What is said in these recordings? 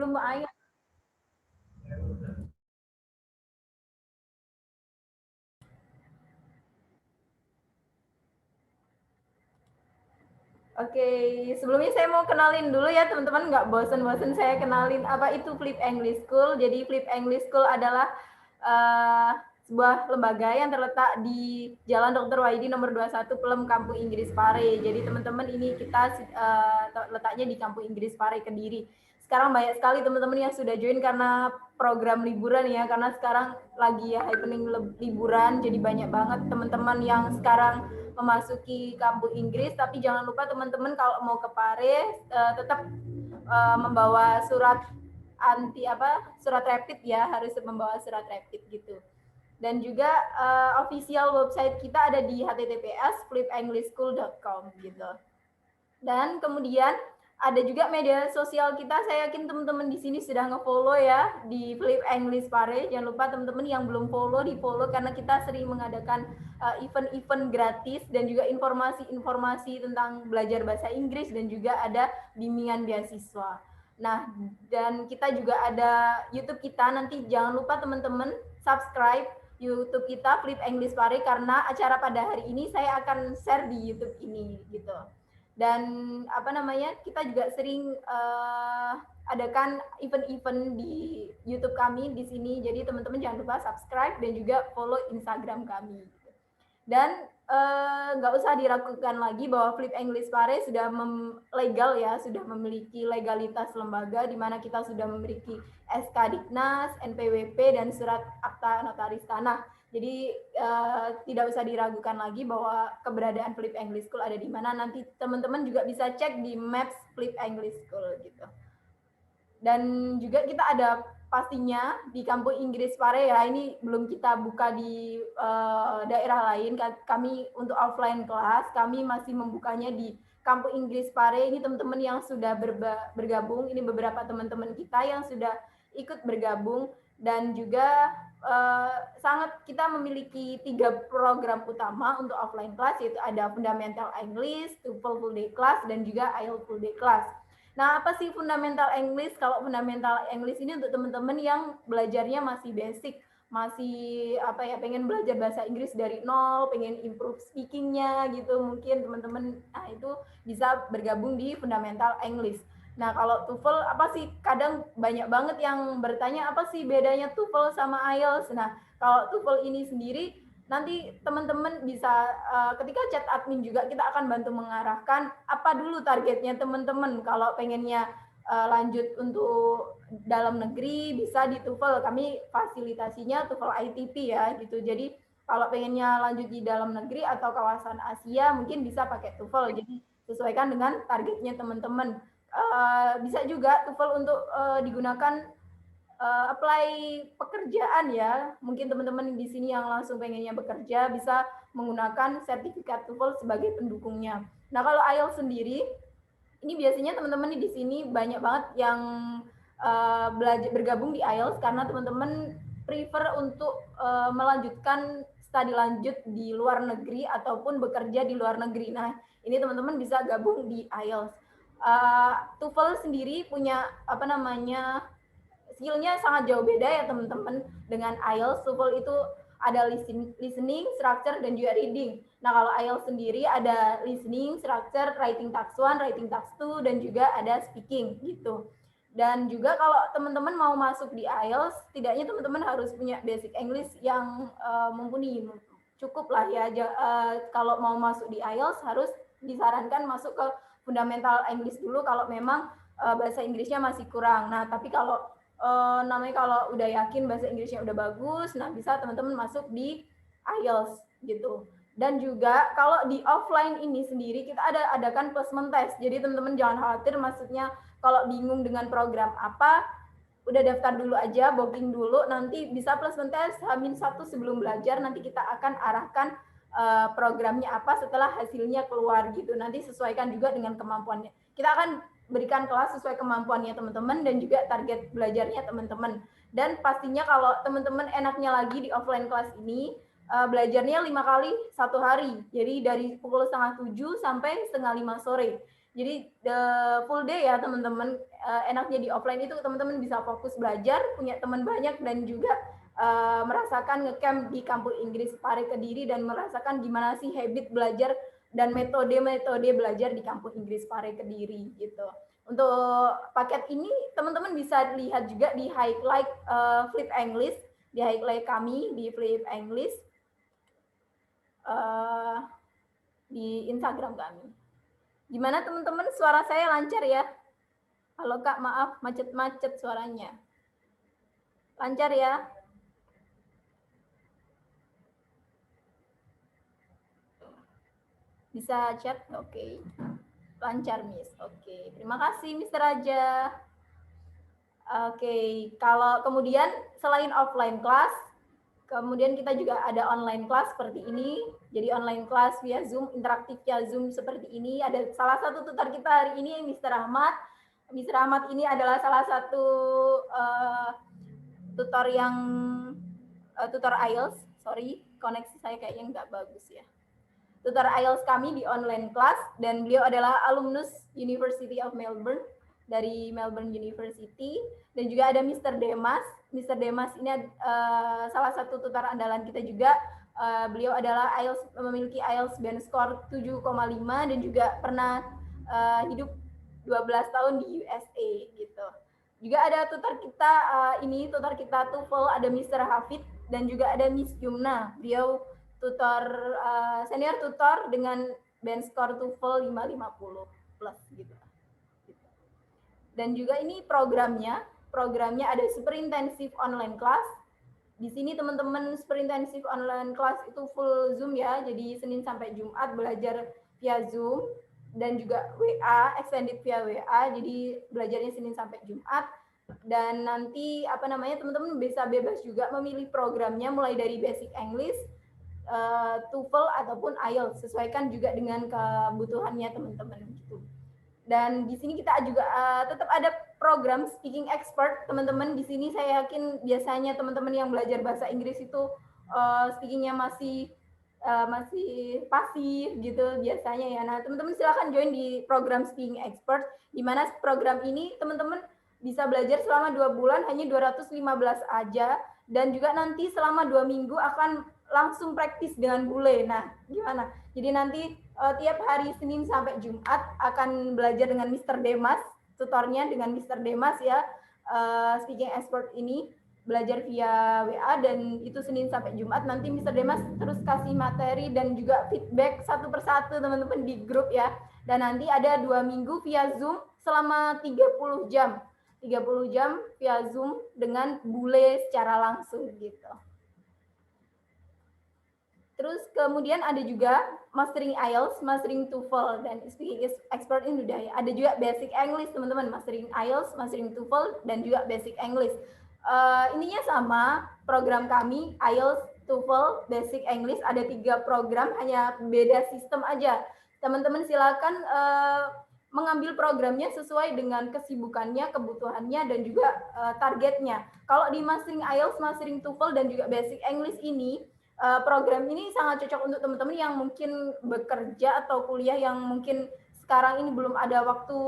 belum ayo. Oke, sebelumnya saya mau kenalin dulu ya teman-teman, nggak bosen-bosen saya kenalin apa itu Flip English School. Jadi Flip English School adalah sebuah lembaga yang terletak di Jalan Dr. Waidi nomor 21 Pelem Kampung Inggris Pare. Jadi teman-teman ini kita letaknya di Kampung Inggris Pare Kediri. Sekarang banyak sekali teman-teman yang sudah join karena program liburan ya, karena sekarang lagi ya happening liburan, jadi banyak banget teman-teman yang sekarang memasuki kampung Inggris. Tapi jangan lupa teman-teman kalau mau ke Pare tetap membawa surat surat rapid ya, harus membawa surat rapid gitu. Dan juga official website kita ada di https://flipenglishschool.com gitu. Dan kemudian ada juga media sosial kita. Saya yakin teman-teman di sini sudah nge-follow ya di Flip English Pare. Jangan lupa teman-teman yang belum follow di-follow karena kita sering mengadakan event-event gratis dan juga informasi-informasi tentang belajar bahasa Inggris dan juga ada bimbingan beasiswa. Nah, dan kita juga ada YouTube kita. Nanti jangan lupa teman-teman subscribe YouTube kita Flip English Pare karena acara pada hari ini saya akan share di YouTube ini gitu. Dan kita juga sering adakan event-event di YouTube kami di sini. Jadi teman-teman jangan lupa subscribe dan juga follow Instagram kami. Dan nggak usah diragukan lagi bahwa Flip English Pare sudah legal ya, sudah memiliki legalitas lembaga di mana kita sudah memiliki SK Diknas, NPWP dan surat akta notaris tanah. Jadi tidak usah diragukan lagi bahwa keberadaan Flip English School ada di mana. Nanti teman-teman juga bisa cek di Maps Flip English School gitu. Dan juga kita ada pastinya di Kampung Inggris Pare ya, ini belum kita buka di daerah lain. Kami untuk offline kelas, kami masih membukanya di Kampung Inggris Pare. Ini teman-teman yang sudah bergabung, ini beberapa teman-teman kita yang sudah ikut bergabung. Dan juga kita memiliki 3 program utama untuk offline class, yaitu ada Fundamental English, TOEFL Full Day Class, dan juga IELTS Full Day Class. Nah, apa sih Fundamental English? Kalau Fundamental English ini untuk teman-teman yang belajarnya masih basic, masih pengen belajar bahasa Inggris dari nol, pengen improve speakingnya gitu, mungkin teman-teman itu bisa bergabung di Fundamental English. Nah, kalau TOEFL apa sih? Kadang banyak banget yang bertanya apa sih bedanya TOEFL sama IELTS. Nah, kalau TOEFL ini sendiri nanti teman-teman bisa ketika chat admin juga kita akan bantu mengarahkan apa dulu targetnya teman-teman. Kalau pengennya lanjut untuk dalam negeri bisa di TOEFL. Kami fasilitasinya TOEFL ITP ya gitu. Jadi kalau pengennya lanjut di dalam negeri atau kawasan Asia mungkin bisa pakai TOEFL. Jadi sesuaikan dengan targetnya teman-teman. Bisa juga TOEFL untuk digunakan apply pekerjaan ya. Mungkin teman-teman di sini yang langsung pengennya bekerja bisa menggunakan sertifikat TOEFL sebagai pendukungnya. Nah, kalau IELTS sendiri ini biasanya teman-teman di sini banyak banget yang belajar bergabung di IELTS karena teman-teman prefer untuk melanjutkan studi lanjut di luar negeri ataupun bekerja di luar negeri. Nah, ini teman-teman bisa gabung di IELTS. TOEFL sendiri punya skillnya sangat jauh beda ya teman-teman dengan IELTS. TOEFL itu ada listening, structure, dan juga reading. Nah, kalau IELTS sendiri ada listening, structure, writing task 1, writing task 2, dan juga ada speaking gitu. Dan juga kalau teman-teman mau masuk di IELTS, setidaknya teman-teman harus punya basic English yang mumpuni. Cukup lah ya, kalau mau masuk di IELTS harus disarankan masuk ke fundamental English dulu kalau memang bahasa Inggrisnya masih kurang. Nah, tapi kalau kalau udah yakin bahasa Inggrisnya udah bagus, nah bisa teman-teman masuk di IELTS gitu. Dan juga kalau di offline ini sendiri kita adakan placement test. Jadi teman-teman jangan khawatir, maksudnya kalau bingung dengan program apa, udah daftar dulu aja, booking dulu, nanti bisa placement test H-1 sebelum belajar, nanti kita akan arahkan programnya apa setelah hasilnya keluar gitu. Nanti sesuaikan juga dengan kemampuannya. Kita akan berikan kelas sesuai kemampuannya teman-teman dan juga target belajarnya teman-teman. Dan pastinya kalau teman-teman enaknya lagi di offline kelas ini, belajarnya 5 kali 1 hari. Jadi dari pukul 6:30 sampai 4:30 sore. Jadi the full day ya teman-teman, enaknya di offline itu teman-teman bisa fokus belajar, punya teman banyak dan juga merasakan ngecamp di kampus Inggris Pare Kediri dan merasakan gimana sih habit belajar dan metode-metode belajar di kampus Inggris Pare Kediri gitu. Untuk paket ini teman-teman bisa lihat juga di highlight Flip English, di highlight kami di Flip English di Instagram kami. Gimana teman-teman, suara saya lancar ya? Halo Kak, maaf macet-macet suaranya. Lancar ya? Bisa chat? Oke. Lancar, Miss. Oke. Terima kasih, Mr. Raja. Oke. Kalau kemudian selain offline class, kemudian kita juga ada online class seperti ini. Jadi online class via Zoom, interaktif via Zoom seperti ini. Ada salah satu tutor kita hari ini, Mr. Ahmad. Mr. Ahmad ini adalah salah satu tutor yang tutor IELTS. Sorry, koneksi saya kayaknya nggak bagus ya. Tutor IELTS kami di online class dan beliau adalah alumnus University of Melbourne dari Melbourne University dan juga ada Mr. Demas. Mr. Demas ini salah satu tutor andalan kita juga. Beliau adalah IELTS, memiliki IELTS band score 7,5 dan juga pernah hidup 12 tahun di USA gitu. Juga ada tutor kita ini tutor kita TOEFL, ada Mr. Hafid dan juga ada Miss Yumna. Beliau tutor senior tutor dengan band score TOEFL 550 plus gitu. Dan juga ini programnya ada super intensif online class. Di sini teman-teman super intensif online class itu full Zoom ya, jadi Senin sampai Jumat belajar via Zoom dan juga WA, extended via WA, jadi belajarnya Senin sampai Jumat. Dan nanti teman-teman bisa bebas juga memilih programnya mulai dari basic English, TOEFL ataupun IELTS, sesuaikan juga dengan kebutuhannya teman-teman gitu. Dan di sini kita juga tetap ada program speaking expert teman-teman. Di sini saya yakin biasanya teman-teman yang belajar bahasa Inggris itu speakingnya masih pasif gitu biasanya ya. Nah teman-teman silakan join di program speaking expert, di mana program ini teman-teman bisa belajar selama 2 bulan hanya 215 aja, dan juga nanti selama 2 minggu akan langsung praktis dengan bule. Nah gimana? Jadi nanti tiap hari Senin sampai Jumat akan belajar dengan Mr. Demas, tutornya dengan Mr. Demas ya, speaking expert ini belajar via WA, dan itu Senin sampai Jumat. Nanti Mr. Demas terus kasih materi dan juga feedback satu persatu teman-teman di grup ya. Dan nanti ada 2 minggu via Zoom selama 30 jam. 30 jam via Zoom dengan bule secara langsung gitu. Terus kemudian ada juga mastering IELTS, mastering TOEFL, dan speaking expert in Budaya. Ada juga basic English teman-teman, mastering IELTS, mastering TOEFL, dan juga basic English. Ininya sama, program kami IELTS, TOEFL, basic English, ada 3 program, hanya beda sistem aja. Teman-teman silakan mengambil programnya sesuai dengan kesibukannya, kebutuhannya, dan juga targetnya. Kalau di mastering IELTS, mastering TOEFL, dan juga basic English ini, program ini sangat cocok untuk teman-teman yang mungkin bekerja atau kuliah yang mungkin sekarang ini belum ada waktu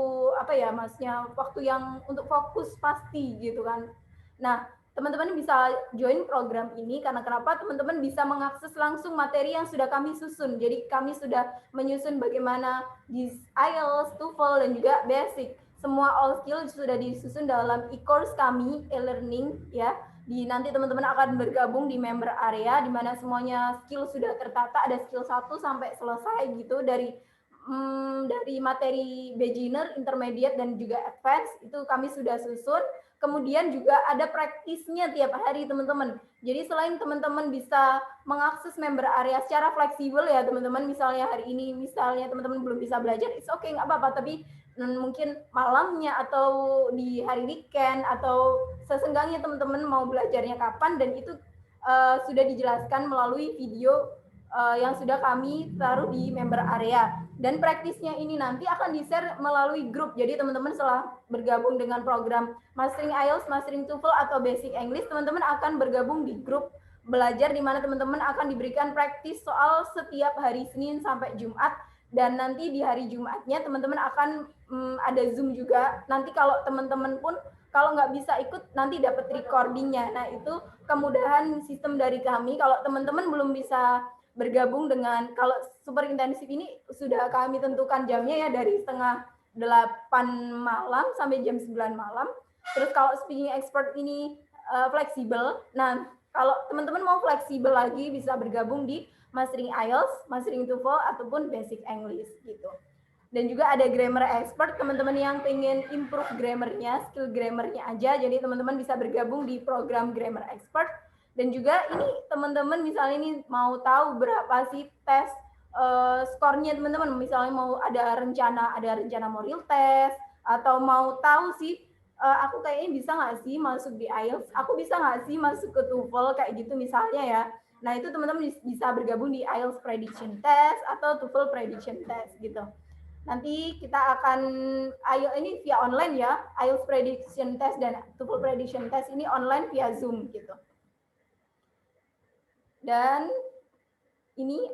waktu yang untuk fokus pasti gitu kan. Nah, teman-teman bisa join program ini karena kenapa? Teman-teman bisa mengakses langsung materi yang sudah kami susun. Jadi kami sudah menyusun bagaimana di IELTS, TOEFL, dan juga basic. Semua all skill sudah disusun dalam e-course kami, e-learning ya. Nanti teman-teman akan bergabung di member area di mana semuanya skill sudah tertata, ada skill 1 sampai selesai gitu, dari materi beginner, intermediate, dan juga advance itu kami sudah susun. Kemudian juga ada praktisnya tiap hari teman-teman. Jadi selain teman-teman bisa mengakses member area secara fleksibel ya teman-teman, misalnya hari ini misalnya teman-teman belum bisa belajar, it's okay, nggak apa-apa, tapi mungkin malamnya atau di hari weekend atau sesenggannya teman-teman mau belajarnya kapan, dan itu sudah dijelaskan melalui video yang sudah kami taruh di member area. Dan praktisnya ini nanti akan di-share melalui grup. Jadi teman-teman setelah bergabung dengan program Mastering IELTS, Mastering TOEFL, atau Basic English, teman-teman akan bergabung di grup belajar di mana teman-teman akan diberikan praktis soal setiap hari Senin sampai Jumat. Dan nanti di hari Jumatnya teman-teman akan ada Zoom juga. Nanti kalau teman-teman pun kalau nggak bisa ikut nanti dapat recordingnya. Nah itu kemudahan sistem dari kami. Kalau teman-teman belum bisa bergabung dengan, kalau super intensif ini sudah kami tentukan jamnya ya dari setengah 8 malam sampai jam 9 malam. Terus kalau speaking expert ini fleksibel. Nah kalau teman-teman mau fleksibel lagi bisa bergabung di Mastering IELTS, Mastering TOEFL, ataupun Basic English gitu. Dan juga ada grammar expert, teman-teman yang pengen improve grammarnya, skill grammarnya aja, jadi teman-teman bisa bergabung di program grammar expert. Dan juga ini teman-teman misalnya ini mau tahu berapa sih tes skornya teman-teman, misalnya mau ada rencana mau real test, atau mau tahu sih aku kayaknya bisa nggak sih masuk di IELTS, aku bisa nggak sih masuk ke TOEFL kayak gitu misalnya ya. Nah itu teman-teman bisa bergabung di IELTS Prediction Test atau TOEFL Prediction Test gitu. Nanti kita akan, ini via online ya, IELTS Prediction Test dan TOEFL Prediction Test ini online via Zoom gitu. Dan ini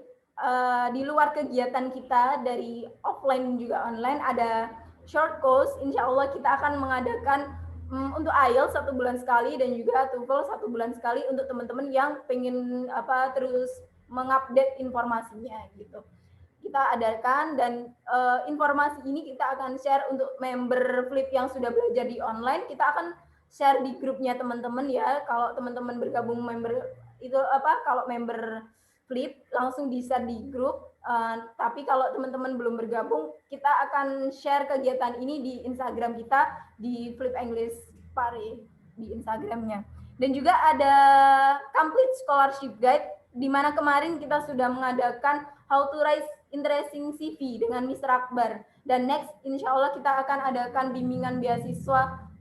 di luar kegiatan kita dari offline juga online ada short course. Insya Allah kita akan mengadakan untuk IELTS 1 bulan sekali dan juga TOEFL 1 bulan sekali untuk teman-teman yang pengen terus mengupdate informasinya gitu. Kita adakan dan informasi ini kita akan share untuk member Flip yang sudah belajar di online. Kita akan share di grupnya teman-teman ya. Kalau teman-teman bergabung member itu kalau member Flip langsung di-share di grup. Tapi kalau teman-teman belum bergabung, kita akan share kegiatan ini di Instagram kita di Flip English Pare di Instagramnya. Dan juga ada complete scholarship guide di mana kemarin kita sudah mengadakan how to write interesting CV dengan Mr. Akbar. Dan next, insya Allah kita akan adakan bimbingan beasiswa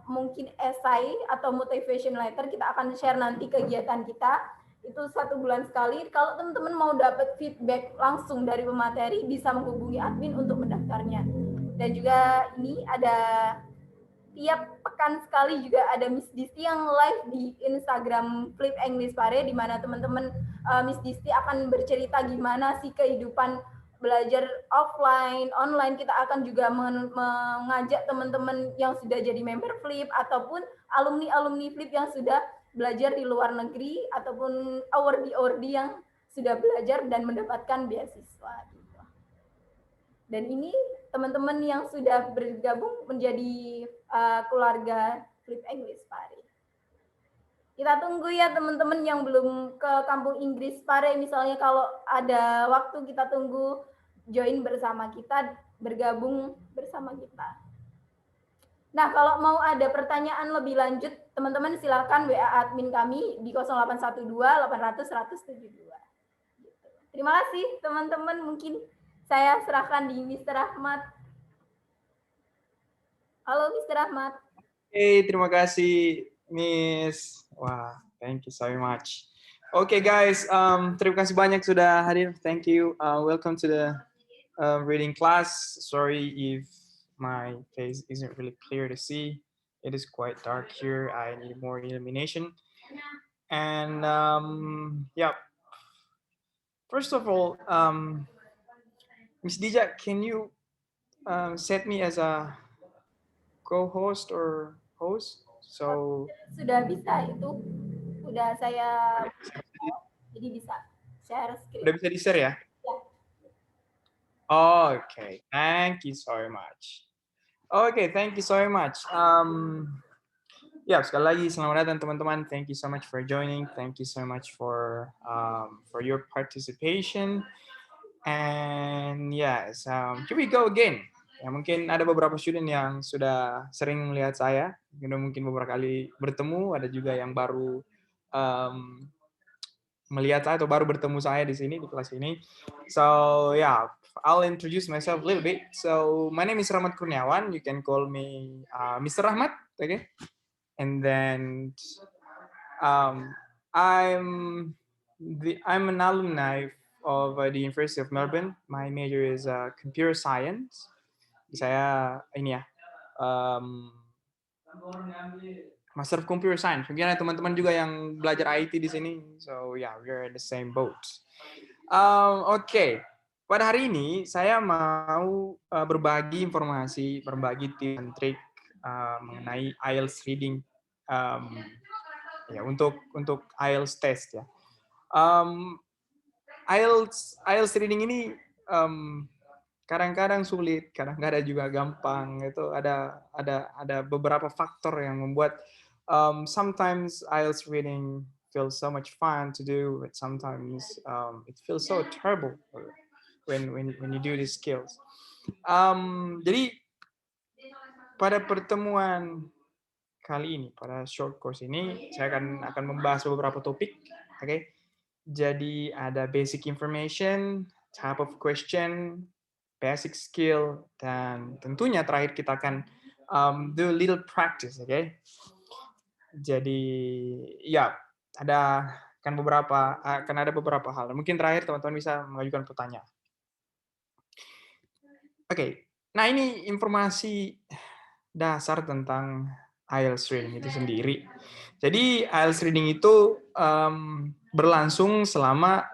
mungkin esai atau motivation letter. Kita akan share nanti kegiatan kita. Itu 1 bulan sekali. Kalau teman-teman mau dapat feedback langsung dari pemateri, bisa menghubungi admin untuk mendaftarnya. Dan juga ini ada tiap pekan sekali juga ada Miss Disti yang live di Instagram Flip English Pare, di mana teman-teman Miss Disti akan bercerita gimana sih kehidupan belajar offline, online. Kita akan juga mengajak teman-teman yang sudah jadi member Flip ataupun alumni-alumni Flip yang sudah belajar di luar negeri ataupun awardee-awardee yang sudah belajar dan mendapatkan beasiswa. Dan ini teman-teman yang sudah bergabung menjadi keluarga Flip English Pare. Kita tunggu ya teman-teman yang belum ke kampung Inggris Pare, misalnya kalau ada waktu kita tunggu join bersama kita, bergabung bersama kita. Nah, kalau mau ada pertanyaan lebih lanjut, teman-teman silakan WA admin kami di 0812 800 172. Terima kasih teman-teman, mungkin saya serahkan di Mr. Ahmad. Halo Mr. Ahmad. Hey, terima kasih Miss. Wah, thank you so much. Okay guys, terima kasih banyak sudah hadir. Thank you. Welcome to the reading class. Sorry if my face isn't really clear to see. It is quite dark here. I need more illumination. And yeah. First of all, Miss Dija, can you set me as a co-host or host? So sudah bisa itu, udah saya jadi bisa share screen. Udah bisa di-share ya? Ya. Okay, thank you so much. Okay, thank you so much. Ya, sekali lagi selamat datang teman-teman. Thank you so much for joining. Thank you so much for your participation. And yes, here we go again. Ya, mungkin ada beberapa student yang sudah sering melihat saya, mungkin beberapa kali bertemu, ada juga yang baru melihat saya atau baru bertemu saya di sini di kelas ini. So yeah, I'll introduce myself a little bit. So my name is Rahmat Kurniawan. You can call me Mr. Rahmat, okay? And then I'm an alumni of the University of Melbourne. My major is computer science. Saya ini ya. Master of Computer Science. Mungkin ada teman-teman juga yang belajar IT di sini. So yeah, we're in the same boat. Okay. pada hari ini saya mau berbagi informasi, berbagi tips dan trik mengenai IELTS reading ya untuk IELTS test ya. Um, IELTS reading ini kadang-kadang sulit, kadang-kadang juga gampang. Itu ada beberapa faktor yang membuat sometimes IELTS reading feels so much fun to do, but sometimes it feels so terrible when you do these skills. Jadi pada pertemuan kali ini, pada short course ini, saya akan membahas beberapa topik. Oke. Jadi ada basic information, type of question, basic skill, dan tentunya terakhir kita akan do a little practice, oke? Jadi ya akan ada beberapa hal. Mungkin terakhir teman-teman bisa mengajukan pertanyaan. Oke, nah ini informasi dasar tentang IELTS reading itu sendiri. Jadi IELTS reading itu berlangsung selama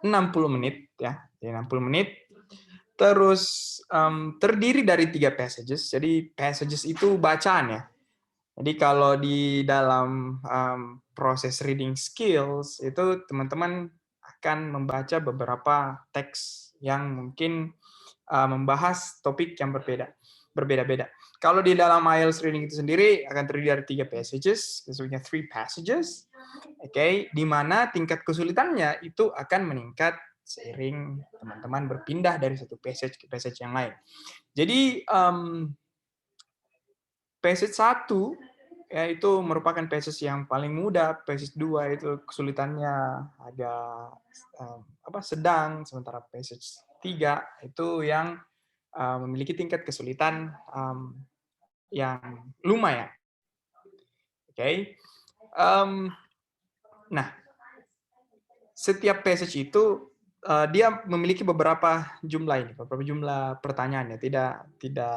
60 menit ya, 60 menit. Terus terdiri dari 3 passages. Jadi passages itu bacaan ya. Jadi kalau di dalam proses reading skills itu teman-teman akan membaca beberapa teks yang mungkin membahas topik yang berbeda-beda. Kalau di dalam IELTS reading itu sendiri akan terdiri dari 3 passages, maksudnya 3 passages, oke, di mana tingkat kesulitannya itu akan meningkat seiring teman-teman berpindah dari satu passage ke passage yang lain. Jadi passage 1 ya itu merupakan passage yang paling mudah, passage 2 itu kesulitannya agak sedang, sementara passage 3 itu yang memiliki tingkat kesulitan yang lumayan. Oke. Nah, setiap passage itu dia memiliki beberapa jumlah pertanyaan ya, tidak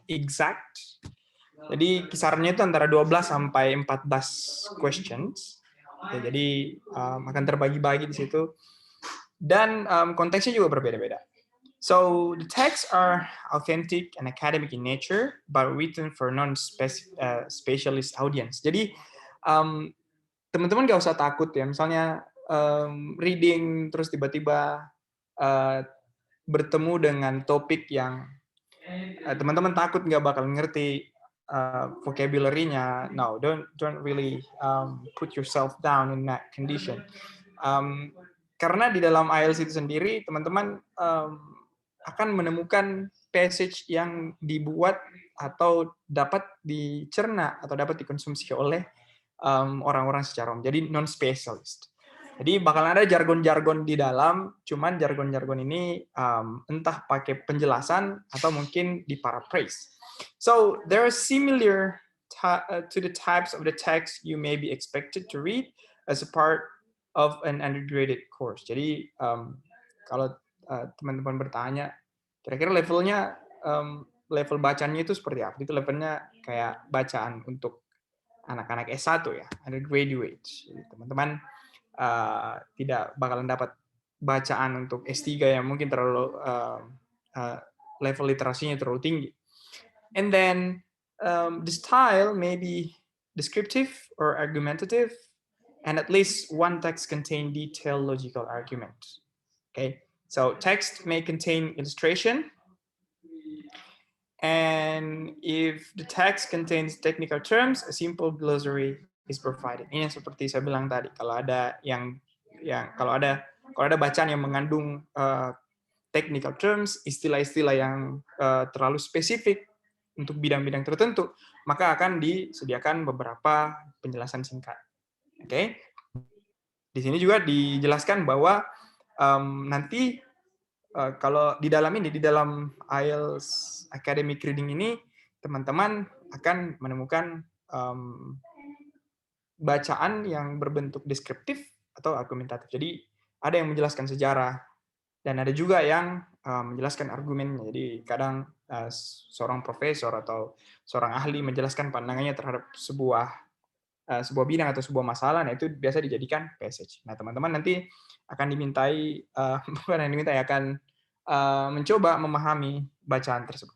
exact. Jadi kisarannya itu antara 12 sampai 14 questions. Oke, jadi akan terbagi-bagi di situ. Dan konteksnya juga berbeda-beda. So the texts are authentic and academic in nature, but written for non-specialist audience. Jadi teman-teman nggak usah takut ya, misalnya reading terus tiba-tiba bertemu dengan topik yang teman-teman takut nggak bakal ngerti vocabulary-nya. No, don't really put yourself down in that condition. Karena di dalam IELTS itu sendiri teman-teman akan menemukan passage yang dibuat atau dapat dicerna atau dapat dikonsumsi oleh orang-orang secara umum. Jadi non-specialist. Jadi bakalan ada jargon-jargon di dalam, cuman jargon-jargon ini entah pakai penjelasan atau mungkin diparaphrase. So there are similar to the types of the text you may be expected to read as a part of an undergraduate course. Jadi kalau teman-teman bertanya, kira-kira levelnya level bacanya itu seperti apa? Itu levelnya kayak bacaan untuk anak-anak S1 ya, undergraduate. Jadi teman-teman tidak bakalan dapat bacaan untuk S3 yang mungkin terlalu level literasinya terlalu tinggi. And then the style may be descriptive or argumentative, and at least one text contain detailed logical argument. Okay, so text may contain illustration, and if the text contains technical terms, a simple glossary is provided. Ini yang seperti saya bilang tadi, kalau ada bacaan yang mengandung technical terms, istilah-istilah yang terlalu spesifik untuk bidang-bidang tertentu, maka akan disediakan beberapa penjelasan singkat. Oke. Di sini juga dijelaskan bahwa nanti kalau di dalam IELTS academic reading ini, teman-teman akan menemukan bacaan yang berbentuk deskriptif atau argumentatif. Jadi ada yang menjelaskan sejarah dan ada juga yang menjelaskan argumennya. Jadi kadang seorang profesor atau seorang ahli menjelaskan pandangannya terhadap sebuah bidang atau sebuah masalah, nah itu biasa dijadikan passage. Nah teman-teman nanti akan dimintai akan mencoba memahami bacaan tersebut.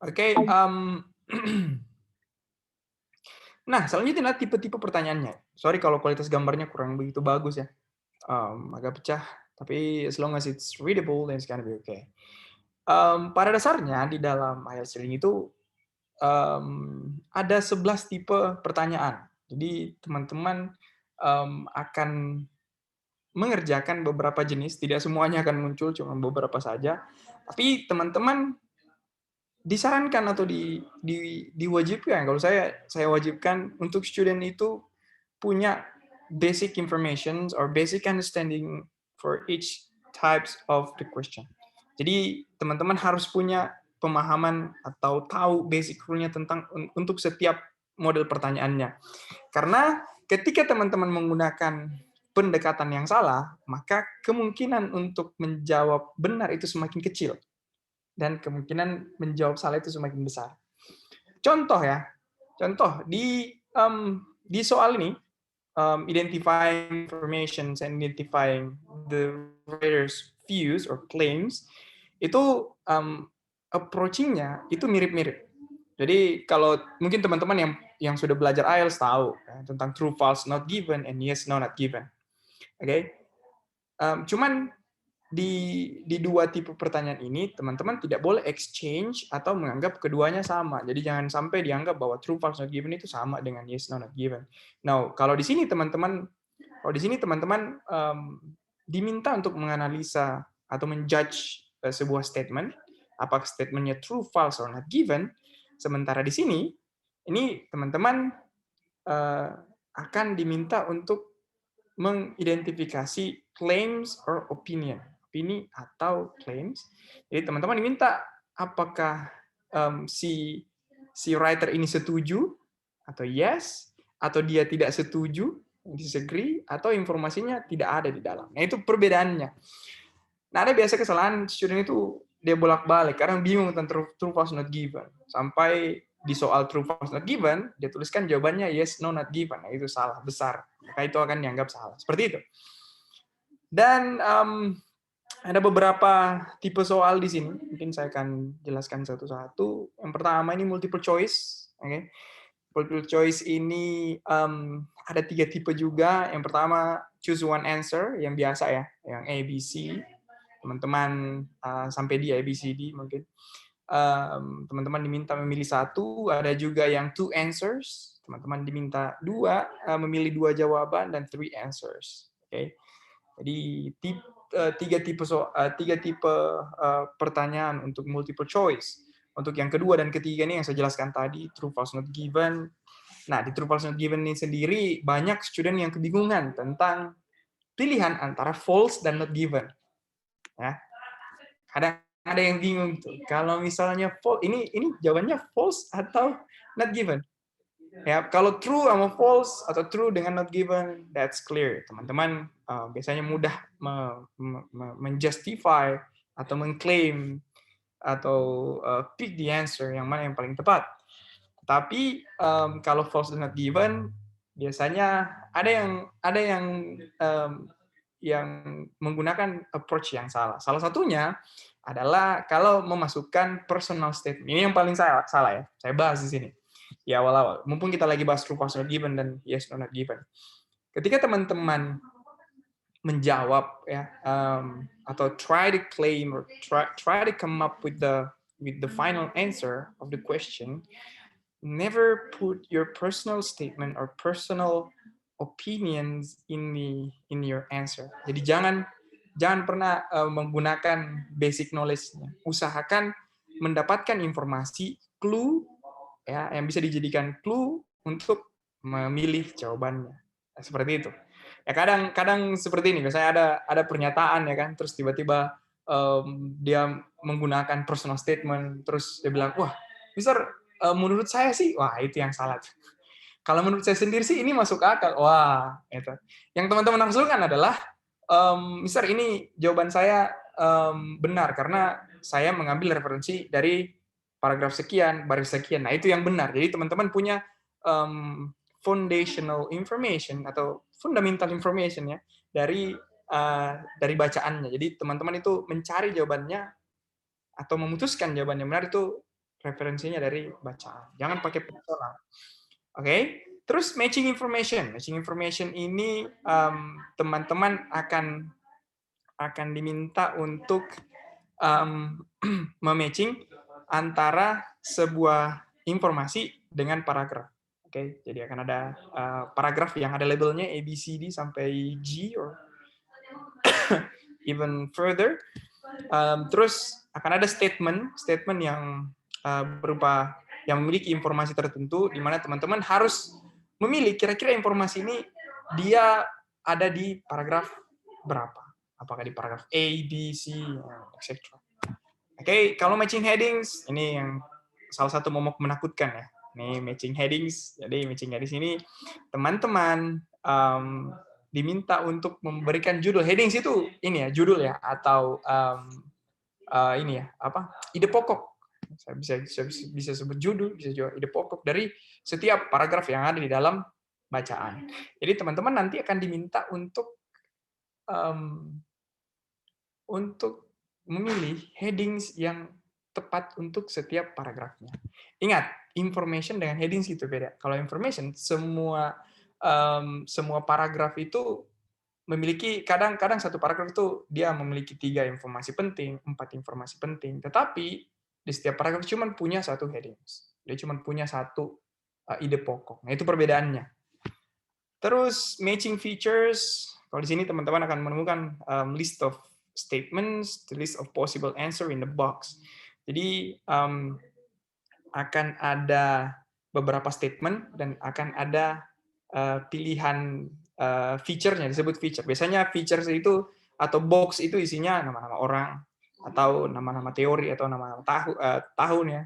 Oke, nah selanjutnya adalah tipe-tipe pertanyaannya. Sorry kalau kualitas gambarnya kurang begitu bagus ya, agak pecah. Tapi as long as it's readable, then it's gonna be okay. Pada dasarnya di dalam IELTS Reading itu ada 11 tipe pertanyaan. Jadi teman-teman akan mengerjakan beberapa jenis, tidak semuanya akan muncul, cuma beberapa saja. Tapi teman-teman disarankan atau diwajibkan, kalau saya wajibkan untuk student itu punya basic information or basic understanding for each types of the question. Jadi teman-teman harus punya pemahaman atau tahu basic rule-nya tentang untuk setiap model pertanyaannya. Karena ketika teman-teman menggunakan pendekatan yang salah, maka kemungkinan untuk menjawab benar itu semakin kecil. Dan kemungkinan menjawab salah itu semakin besar. Contoh ya, di soal ini, identifying information and identifying the writer's views or claims, itu approaching-nya itu mirip-mirip. Jadi kalau mungkin teman-teman yang sudah belajar IELTS tahu ya, tentang true, false, not given, and yes, no, not given. Oke, cuman di dua tipe pertanyaan ini teman-teman tidak boleh exchange atau menganggap keduanya sama. Jadi jangan sampai dianggap bahwa true, false, not given itu sama dengan yes, no, not given. Now, kalau di sini teman-teman diminta untuk menganalisa atau menjudge sebuah statement, apakah statementnya true, false, or not given. Sementara di sini, ini teman-teman akan diminta untuk mengidentifikasi claims or opinion. Opini atau claims. Jadi teman-teman diminta apakah si writer ini setuju atau yes, atau dia tidak setuju, disagree, atau informasinya tidak ada di dalam. Nah, itu perbedaannya. Nah, ada biasa kesalahan student itu dia bolak-balik, kadang bingung tentang true, false, not given. Sampai di soal true, false, not given, dia tuliskan jawabannya yes, no, not given. Nah, itu salah besar. Maka itu akan dianggap salah. Seperti itu. Dan ada beberapa tipe soal di sini. Mungkin saya akan jelaskan satu-satu. Yang pertama ini multiple choice. Okay. Multiple choice ini ada 3 tipe juga. Yang pertama choose one answer, yang biasa ya, yang A, B, C. Teman-teman sampai di A, B, C, D mungkin. Teman-teman diminta memilih satu. Ada juga yang 2 answers. Teman-teman diminta memilih 2 jawaban dan 3 answers. Okay. Jadi tiga tipe pertanyaan untuk multiple choice. Untuk yang kedua dan ketiga ini yang saya jelaskan tadi, true, false, not given. Nah, di true, false, not given ini sendiri banyak student yang kebingungan tentang pilihan antara false dan not given. Ya, ada yang bingung tuh. Kalau misalnya false, ini jawabannya false atau not given. Ya, kalau true sama false atau true dengan not given, that's clear. Teman-teman biasanya mudah menjustify atau mengklaim atau pick the answer yang mana yang paling tepat. Tapi kalau false dan not given, biasanya ada yang menggunakan approach yang salah. Salah satunya adalah kalau memasukkan personal statement. Ini yang paling salah ya. Saya bahas di sini. Ya awal-awal. Mumpung kita lagi bahas true, false, not given dan yes, no, not given. Ketika teman-teman menjawab ya atau try to claim or try to come up with the final answer of the question, never put your personal statement or personal opinions in your answer. Jadi jangan pernah menggunakan basic knowledge-nya. Usahakan mendapatkan informasi clue ya yang bisa dijadikan clue untuk memilih jawabannya. Nah, seperti itu. Ya kadang seperti ini. Misalnya ada pernyataan ya kan, terus tiba-tiba dia menggunakan personal statement, terus dia bilang, wah, Mister, menurut saya sih, wah itu yang salah. Kalau menurut saya sendiri sih ini masuk akal. Wah, itu. Yang teman-teman harus lakukan adalah, Mister, ini jawaban saya benar karena saya mengambil referensi dari paragraf sekian, baris sekian. Nah, itu yang benar. Jadi teman-teman punya foundational information atau fundamental information ya dari dari bacaannya. Jadi teman-teman itu mencari jawabannya atau memutuskan jawaban yang benar itu referensinya dari bacaan. Jangan pakai personal. Oke. Terus matching information. Matching information ini teman-teman akan diminta untuk mematching antara sebuah informasi dengan paragraf. Oke, jadi akan ada paragraf yang ada labelnya A, B, C, D sampai G or even further. Terus akan ada statement yang berupa yang memiliki informasi tertentu di mana teman-teman harus memilih kira-kira informasi ini dia ada di paragraf berapa. Apakah di paragraf A, B, C, etc. Oke, kalau matching headings ini yang salah satu momok menakutkan ya. Ini matching headings. Jadi matching headings ini teman-teman diminta untuk memberikan judul. Headings itu ini ya, judul ya atau ini ya, apa? Ide pokok. Saya bisa sebut judul, bisa juga ide pokok dari setiap paragraf yang ada di dalam bacaan. Jadi teman-teman nanti akan diminta untuk memilih headings yang tepat untuk setiap paragrafnya. Ingat, information dengan headings itu beda. Kalau information, semua paragraf itu memiliki, kadang-kadang satu paragraf itu dia memiliki 3 informasi penting, 4 informasi penting, tetapi di setiap paragraf cuma punya satu headings. Dia cuma punya satu ide pokok. Nah, itu perbedaannya. Terus matching features, kalau di sini teman-teman akan menemukan list of statements, the list of possible answer in the box. Jadi akan ada beberapa statement dan akan ada pilihan feature-nya, disebut feature. Biasanya features itu atau box itu isinya nama-nama orang atau nama-nama teori atau nama-nama tahun ya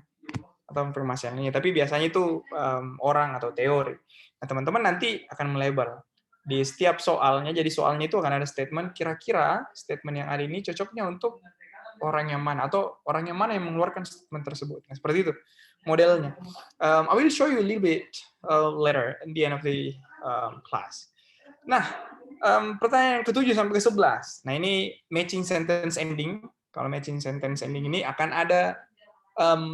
atau informasi lainnya. Tapi biasanya itu orang atau teori. Nah, teman-teman nanti akan melabel di setiap soalnya. Jadi soalnya itu akan ada statement. Kira-kira statement yang ada ini cocoknya untuk orang yang mana atau orang yang mana yang mengeluarkan statement tersebut. Nah, seperti itu modelnya. I will show you a little bit later at the end of the class. Nah, pertanyaan ke-7 sampai ke-11. Nah, ini matching sentence ending. Kalau matching sentence ending ini akan ada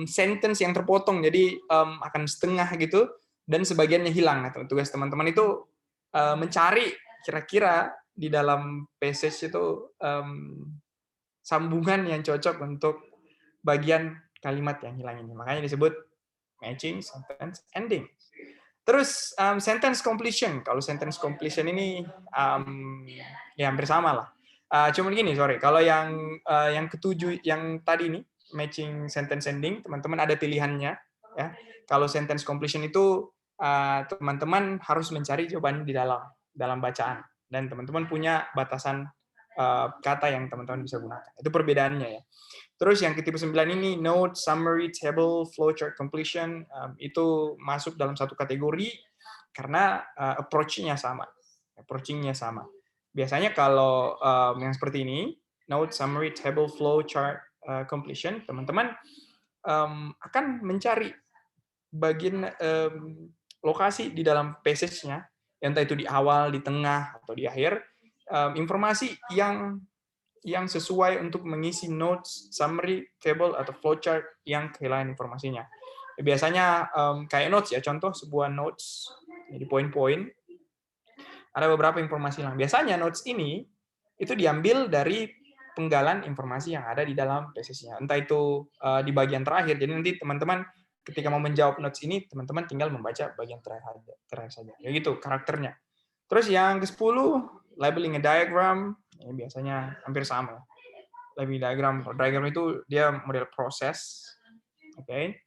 sentence yang terpotong, jadi akan setengah gitu, dan sebagiannya hilang. Nah, tugas teman-teman itu mencari kira-kira di dalam passage itu sambungan yang cocok untuk bagian kalimat yang hilang ini. Makanya disebut matching sentence ending. Terus sentence completion. Kalau sentence completion ini ya hampir sama lah. Cuman gini, sorry. Kalau yang ke-7 yang tadi nih matching sentence ending, teman-teman ada pilihannya ya. Kalau sentence completion itu teman-teman harus mencari jawabannya di dalam bacaan dan teman-teman punya batasan kata yang teman-teman bisa gunakan. Itu perbedaannya ya. Terus yang ke tipe 9 ini note, summary, table, flowchart, completion itu masuk dalam satu kategori karena approach-nya sama. Approaching-nya sama. Biasanya kalau yang seperti ini, note, summary, table, flowchart, completion, teman-teman akan mencari bagian lokasi di dalam passage-nya, entah itu di awal, di tengah, atau di akhir, informasi yang sesuai untuk mengisi notes, summary, table, atau flowchart yang kehilangan informasinya. Biasanya kayak notes ya, contoh sebuah notes, jadi poin-poin, ada beberapa informasi yang biasanya notes ini itu diambil dari penggalan informasi yang ada di dalam passage-nya. Entah itu di bagian terakhir, jadi nanti teman-teman ketika mau menjawab notes ini, teman-teman tinggal membaca bagian terakhir saja. Ya gitu, karakternya. Terus yang ke-10, labeling a diagram, ini biasanya hampir sama. Labeling diagram itu dia model proses. Oke.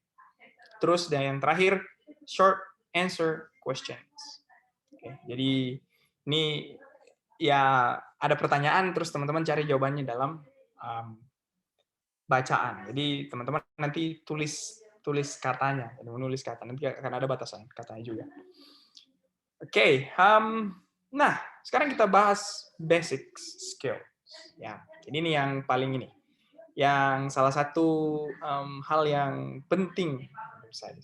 Terus dan yang terakhir, short answer questions. Oke, jadi ini ya ada pertanyaan terus teman-teman cari jawabannya dalam bacaan. Jadi teman-teman nanti tulis katanya, menulis kata. Nanti akan ada batasan katanya juga. Oke, nah sekarang kita bahas basic skill. Ya, jadi ini yang paling ini, yang salah satu hal yang penting menurut saya.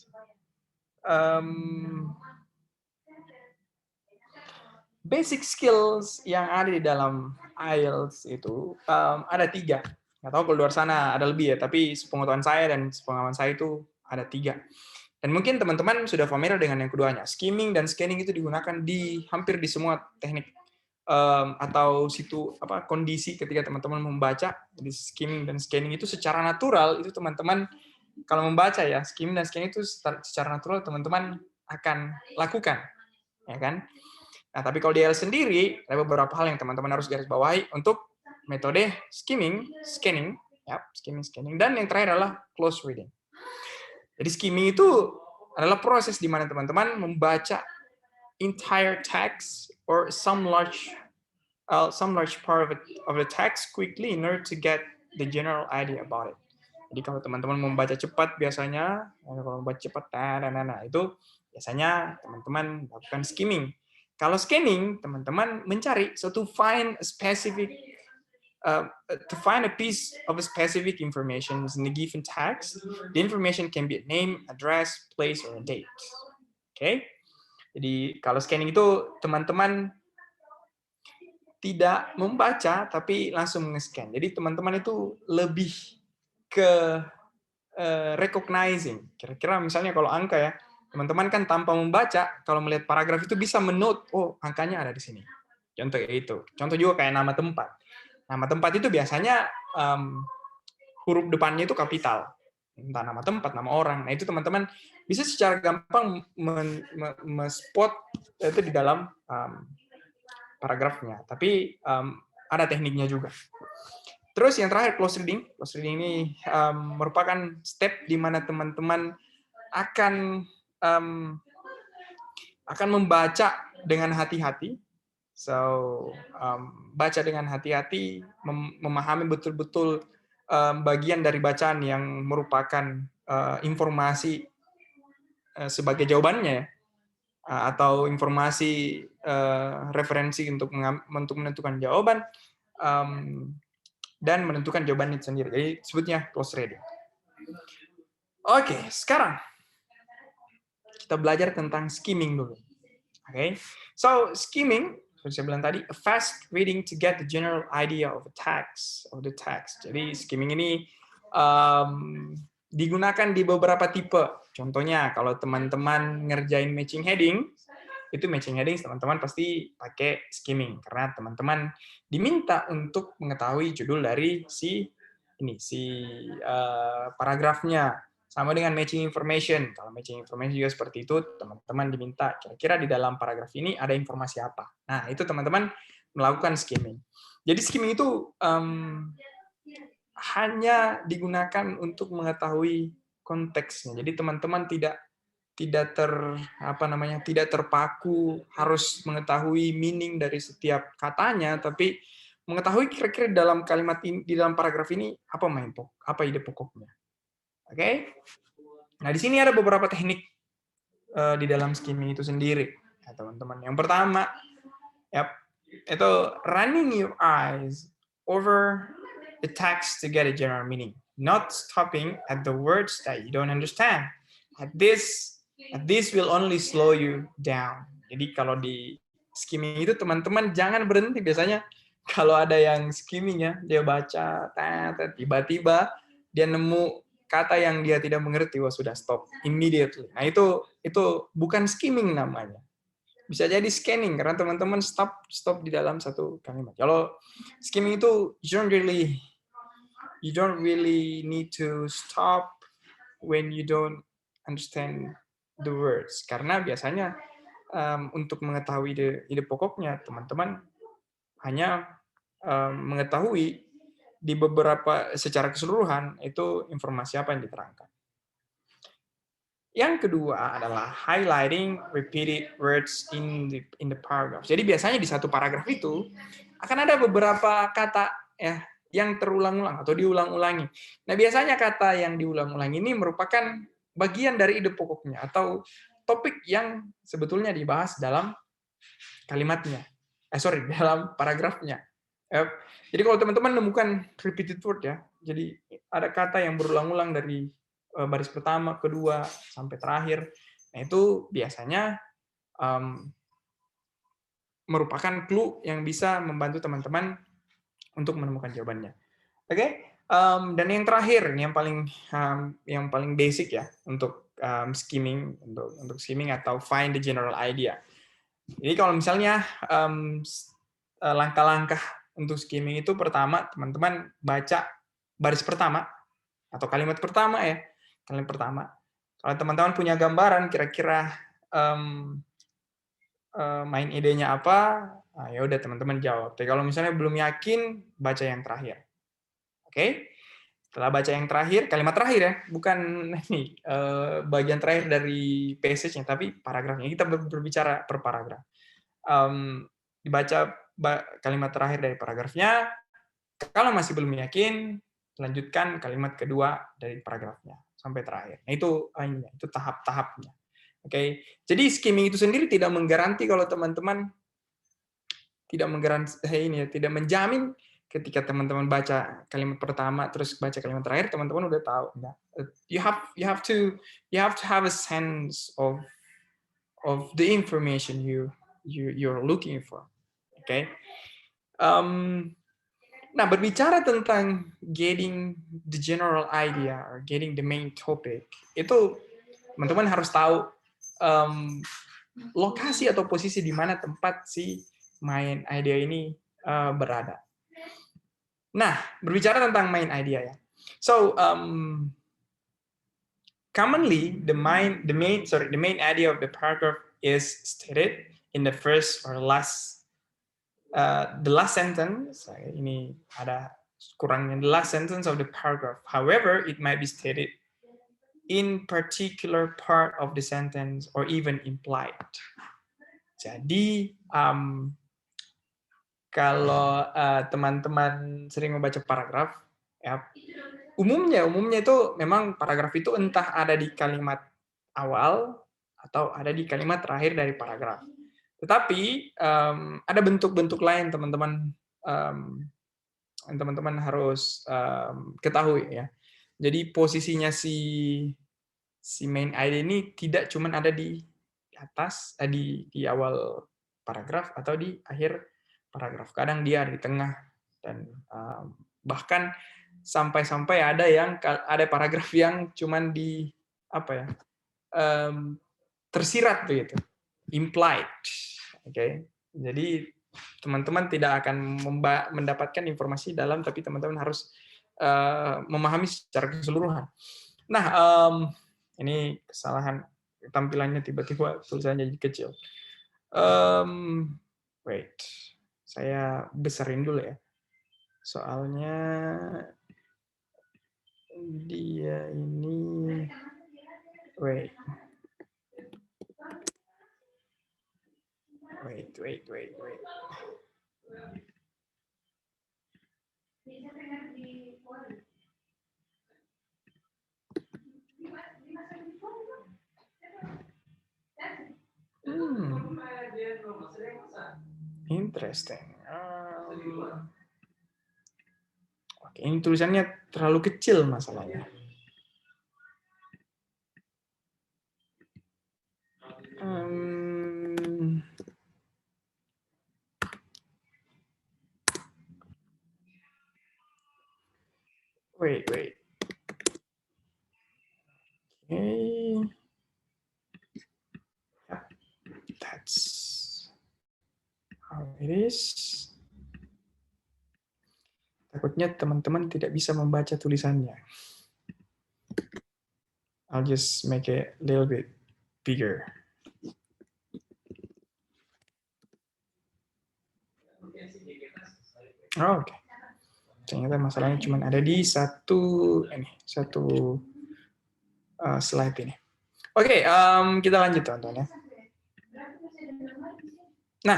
Basic skills yang ada di dalam IELTS itu ada 3. Nggak tahu kalau luar sana ada lebih ya, tapi sepengetahuan saya dan sepengalaman saya itu ada 3. Dan mungkin teman-teman sudah familiar dengan yang keduanya. Skimming dan scanning itu digunakan di hampir di semua teknik atau kondisi ketika teman-teman membaca. Jadi skimming dan scanning itu secara natural itu teman-teman kalau membaca ya, skimming dan scanning itu secara natural teman-teman akan lakukan, ya kan? Nah, tapi kalau di IELTS sendiri ada beberapa hal yang teman-teman harus garis bawahi untuk metode skimming, scanning, ya, skimming, scanning, dan yang terakhir adalah close reading. Jadi skimming itu adalah proses di mana teman-teman membaca entire text or some large part of the text quickly in order to get the general idea about it. Jadi kalau teman-teman membaca cepat biasanya, kalau membaca cepat, itu biasanya teman-teman lakukan skimming. Kalau scanning, teman-teman mencari, so to find a piece of a specific information in the given text, the information can be a name, address, place, or a date. Okay? Jadi kalau scanning itu teman-teman tidak membaca tapi langsung nge-scan. Jadi teman-teman itu lebih ke recognizing. Kira-kira misalnya kalau angka ya, teman-teman kan tanpa membaca, kalau melihat paragraf itu bisa menote, oh angkanya ada di sini. Contoh itu. Contoh juga kayak nama tempat. Nama tempat itu biasanya huruf depannya itu kapital. Entah nama tempat, nama orang. Nah itu teman-teman bisa secara gampang men-spot itu di dalam paragrafnya. Tapi ada tekniknya juga. Terus yang terakhir close reading. Close reading ini merupakan step di mana teman-teman akan membaca dengan hati-hati. So baca dengan hati-hati, memahami betul-betul bagian dari bacaan yang merupakan informasi sebagai jawabannya, atau informasi referensi untuk menentukan jawaban. Dan menentukan jawaban itu sendiri. Jadi sebutnya close reading. Oke, sekarang kita belajar tentang skimming dulu. Oke, so skimming, seperti saya bilang tadi, a fast reading to get the general idea of the text. Jadi skimming ini digunakan di beberapa tipe. Contohnya kalau teman-teman ngerjain matching heading, itu matching heading teman-teman pasti pakai skimming karena teman-teman diminta untuk mengetahui judul dari paragrafnya. Sama dengan matching information. Kalau matching information juga seperti itu, teman-teman diminta kira-kira di dalam paragraf ini ada informasi apa. Nah, itu teman-teman melakukan skimming. Jadi skimming itu hanya digunakan untuk mengetahui konteksnya. Jadi teman-teman tidak terpaku harus mengetahui meaning dari setiap katanya, tapi mengetahui kira-kira dalam kalimat ini, di dalam paragraf ini apa ide pokoknya. Oke? Nah, di sini ada beberapa teknik di dalam skimming itu sendiri, ya, teman-teman. Yang pertama, itu running your eyes over the text to get a general meaning, not stopping at the words that you don't understand. This will only slow you down. Jadi kalau di skimming itu teman-teman jangan berhenti. Biasanya kalau ada yang skimming ya, dia baca, tiba-tiba dia nemu kata yang dia tidak mengerti, wah sudah stop immediately. Nah itu bukan skimming namanya. Bisa jadi scanning karena teman-teman stop di dalam satu kalimat. Kalau skimming itu you don't really need to stop when you don't understand the words, karena biasanya untuk mengetahui ide pokoknya teman-teman hanya mengetahui di beberapa secara keseluruhan itu informasi apa yang diterangkan. Yang kedua adalah highlighting repeated words in the paragraph. Jadi biasanya di satu paragraf itu akan ada beberapa kata ya yang terulang-ulang atau diulang-ulangi. Nah, biasanya kata yang diulang-ulang ini merupakan bagian dari ide pokoknya atau topik yang sebetulnya dibahas dalam kalimatnya. Dalam paragrafnya. Jadi kalau teman-teman menemukan repeated word ya, jadi ada kata yang berulang-ulang dari baris pertama, kedua, sampai terakhir. Nah, itu biasanya merupakan clue yang bisa membantu teman-teman untuk menemukan jawabannya. Oke, dan yang terakhir, ini yang paling basic ya untuk skimming, untuk skimming atau find the general idea. Jadi kalau misalnya langkah-langkah untuk skimming itu pertama, teman-teman baca baris pertama atau kalimat pertama ya, kalimat pertama. Kalau teman-teman punya gambaran kira-kira main idenya apa, nah, ya udah teman-teman jawab. Tapi kalau misalnya belum yakin, baca yang terakhir. Oke? Setelah baca yang terakhir, kalimat terakhir ya, bukan ini bagian terakhir dari passage-nya, tapi paragrafnya. Kita berbicara per paragraf. Dibaca kalimat terakhir dari paragrafnya. Kalau masih belum yakin, lanjutkan kalimat kedua dari paragrafnya sampai terakhir. Nah, itu tahap-tahapnya. Oke, jadi skimming itu sendiri tidak menggaransi kalau teman-teman tidak menjamin ketika teman-teman baca kalimat pertama terus baca kalimat terakhir teman-teman udah tahu. Nah, you have to have a sense of the information you're looking for. Oke. Nah, berbicara tentang getting the general idea or getting the main topic, itu teman-teman harus tahu lokasi atau posisi di mana tempat si main idea ini berada. Nah, berbicara tentang main idea ya. So, commonly the main idea of the paragraph is stated in the first or the last sentence. Ini ada kurangnya, the last sentence of the paragraph. However, it might be stated in particular part of the sentence or even implied. Jadi kalau teman-teman sering membaca paragraf, ya umumnya itu memang paragraf itu entah ada di kalimat awal atau ada di kalimat terakhir dari paragraf. Tetapi ada bentuk-bentuk lain teman-teman harus ketahui ya. Jadi posisinya si main idea ini tidak cuma ada di atas, di awal paragraf atau di akhir paragraf. Kadang dia ada di tengah dan bahkan sampai ada paragraf yang cuma di tersirat begitu, implied. Oke. Jadi teman-teman tidak akan mendapatkan informasi dalam, tapi teman-teman harus memahami secara keseluruhan. Nah, ini kesalahan tampilannya tiba-tiba tulisannya jadi kecil. Wait, saya besarin dulu ya. Soalnya dia ini, wait. Interesting. Oke, ini tulisannya terlalu kecil masalahnya. Wait. Okay. That's how it is. Takutnya teman-teman tidak bisa membaca tulisannya. I'll just make it a little bit bigger. Oh, oke. Ternyata masalahnya cuma ada di satu slide ini. Oke, kita lanjut teman-teman ya. Nah,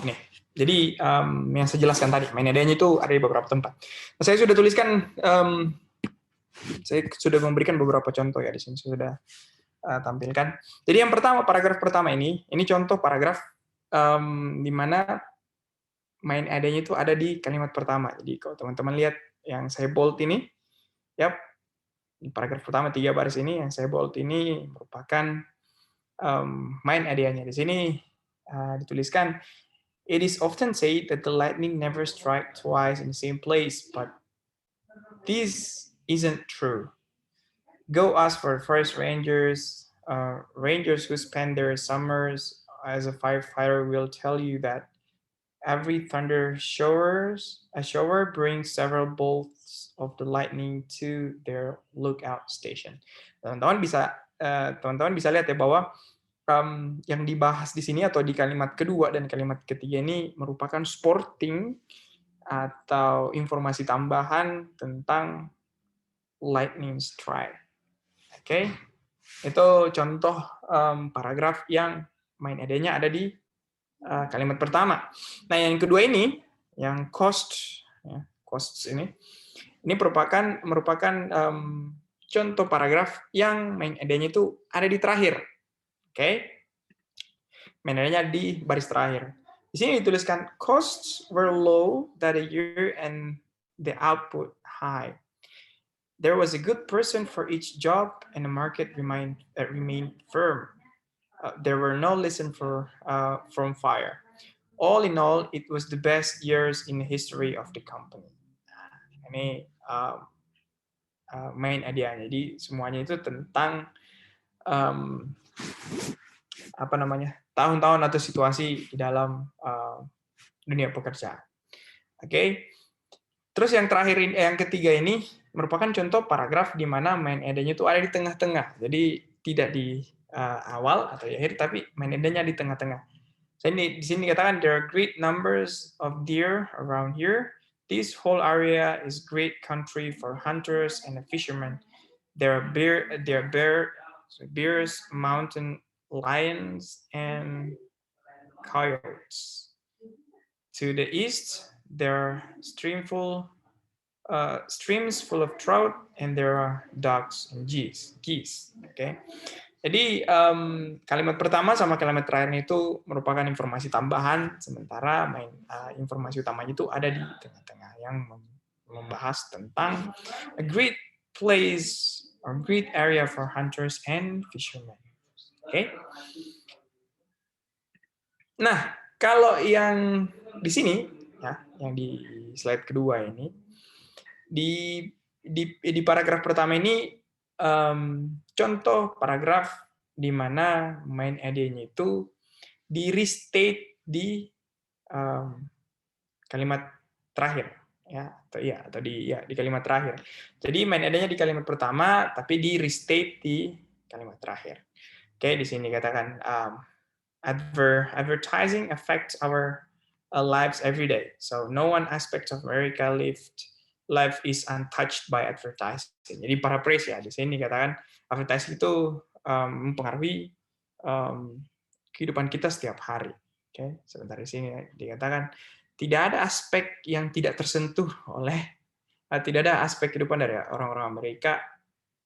ini. Jadi yang saya jelaskan tadi, main idenya itu ada di beberapa tempat. Nah, saya sudah tuliskan, saya sudah memberikan beberapa contoh ya di sini, saya sudah tampilkan. Jadi yang pertama, paragraf pertama ini contoh paragraf di mana main idenya itu ada di kalimat pertama. Jadi kalau teman-teman lihat yang saya bold ini, ya di paragraf pertama 3 baris ini yang saya bold ini merupakan main idenya. Di sini dituliskan It is often said that the lightning never strikes twice in the same place, but this isn't true. Go ask for forest rangers. Rangers who spend their summers as a firefighter will tell you that every a shower brings several bolts of the lightning to their lookout station. Teman-teman bisa lihat ya bahwa yang dibahas di sini atau di kalimat kedua dan kalimat ketiga ini merupakan supporting atau informasi tambahan tentang lightning strike. Oke, itu contoh paragraf yang main idenya ada di kalimat pertama. Nah, yang kedua ini, yang costs ini merupakan contoh paragraf yang main idenya itu ada di terakhir. Oke, main idenya di baris terakhir. Di sini dituliskan costs were low that a year and the output high. There was a good person for each job, and the market remained firm. There were no lessons from fire. All in all, it was the best years in the history of the company. Ini main idea. Jadi semuanya itu tentang tahun-tahun atau situasi di dalam dunia pekerjaan. Oke. Terus yang terakhir, yang ketiga ini merupakan contoh paragraf di mana main idenya itu ada di tengah-tengah. Jadi tidak di awal atau di akhir, tapi main idenya di tengah-tengah. Di sini dikatakan there are great numbers of deer around here. This whole area is great country for hunters and fishermen. There are bears, mountain lions, and coyotes. To the east, there are streams full of trout, and there are ducks and geese. Okay. Jadi kalimat pertama sama kalimat terakhir itu merupakan informasi tambahan, sementara informasi utamanya itu ada di tengah-tengah yang membahas tentang a great place or great area for hunters and fishermen. Oke. Nah, kalau yang di sini ya, yang di slide kedua ini di paragraf pertama ini contoh paragraf di mana main idenya itu di restate di kalimat terakhir atau di kalimat terakhir. Jadi main idenya di kalimat pertama tapi di restate di kalimat terakhir. Oke, di sini katakan advertising affects our lives every day. So no one aspect of America life is untouched by advertising. Jadi paraphrase ya, di sini dikatakan advertising itu mempengaruhi kehidupan kita setiap hari. Oke, sebentar di sini dikatakan tidak ada aspek yang tidak tersentuh tidak ada aspek kehidupan dari orang-orang Amerika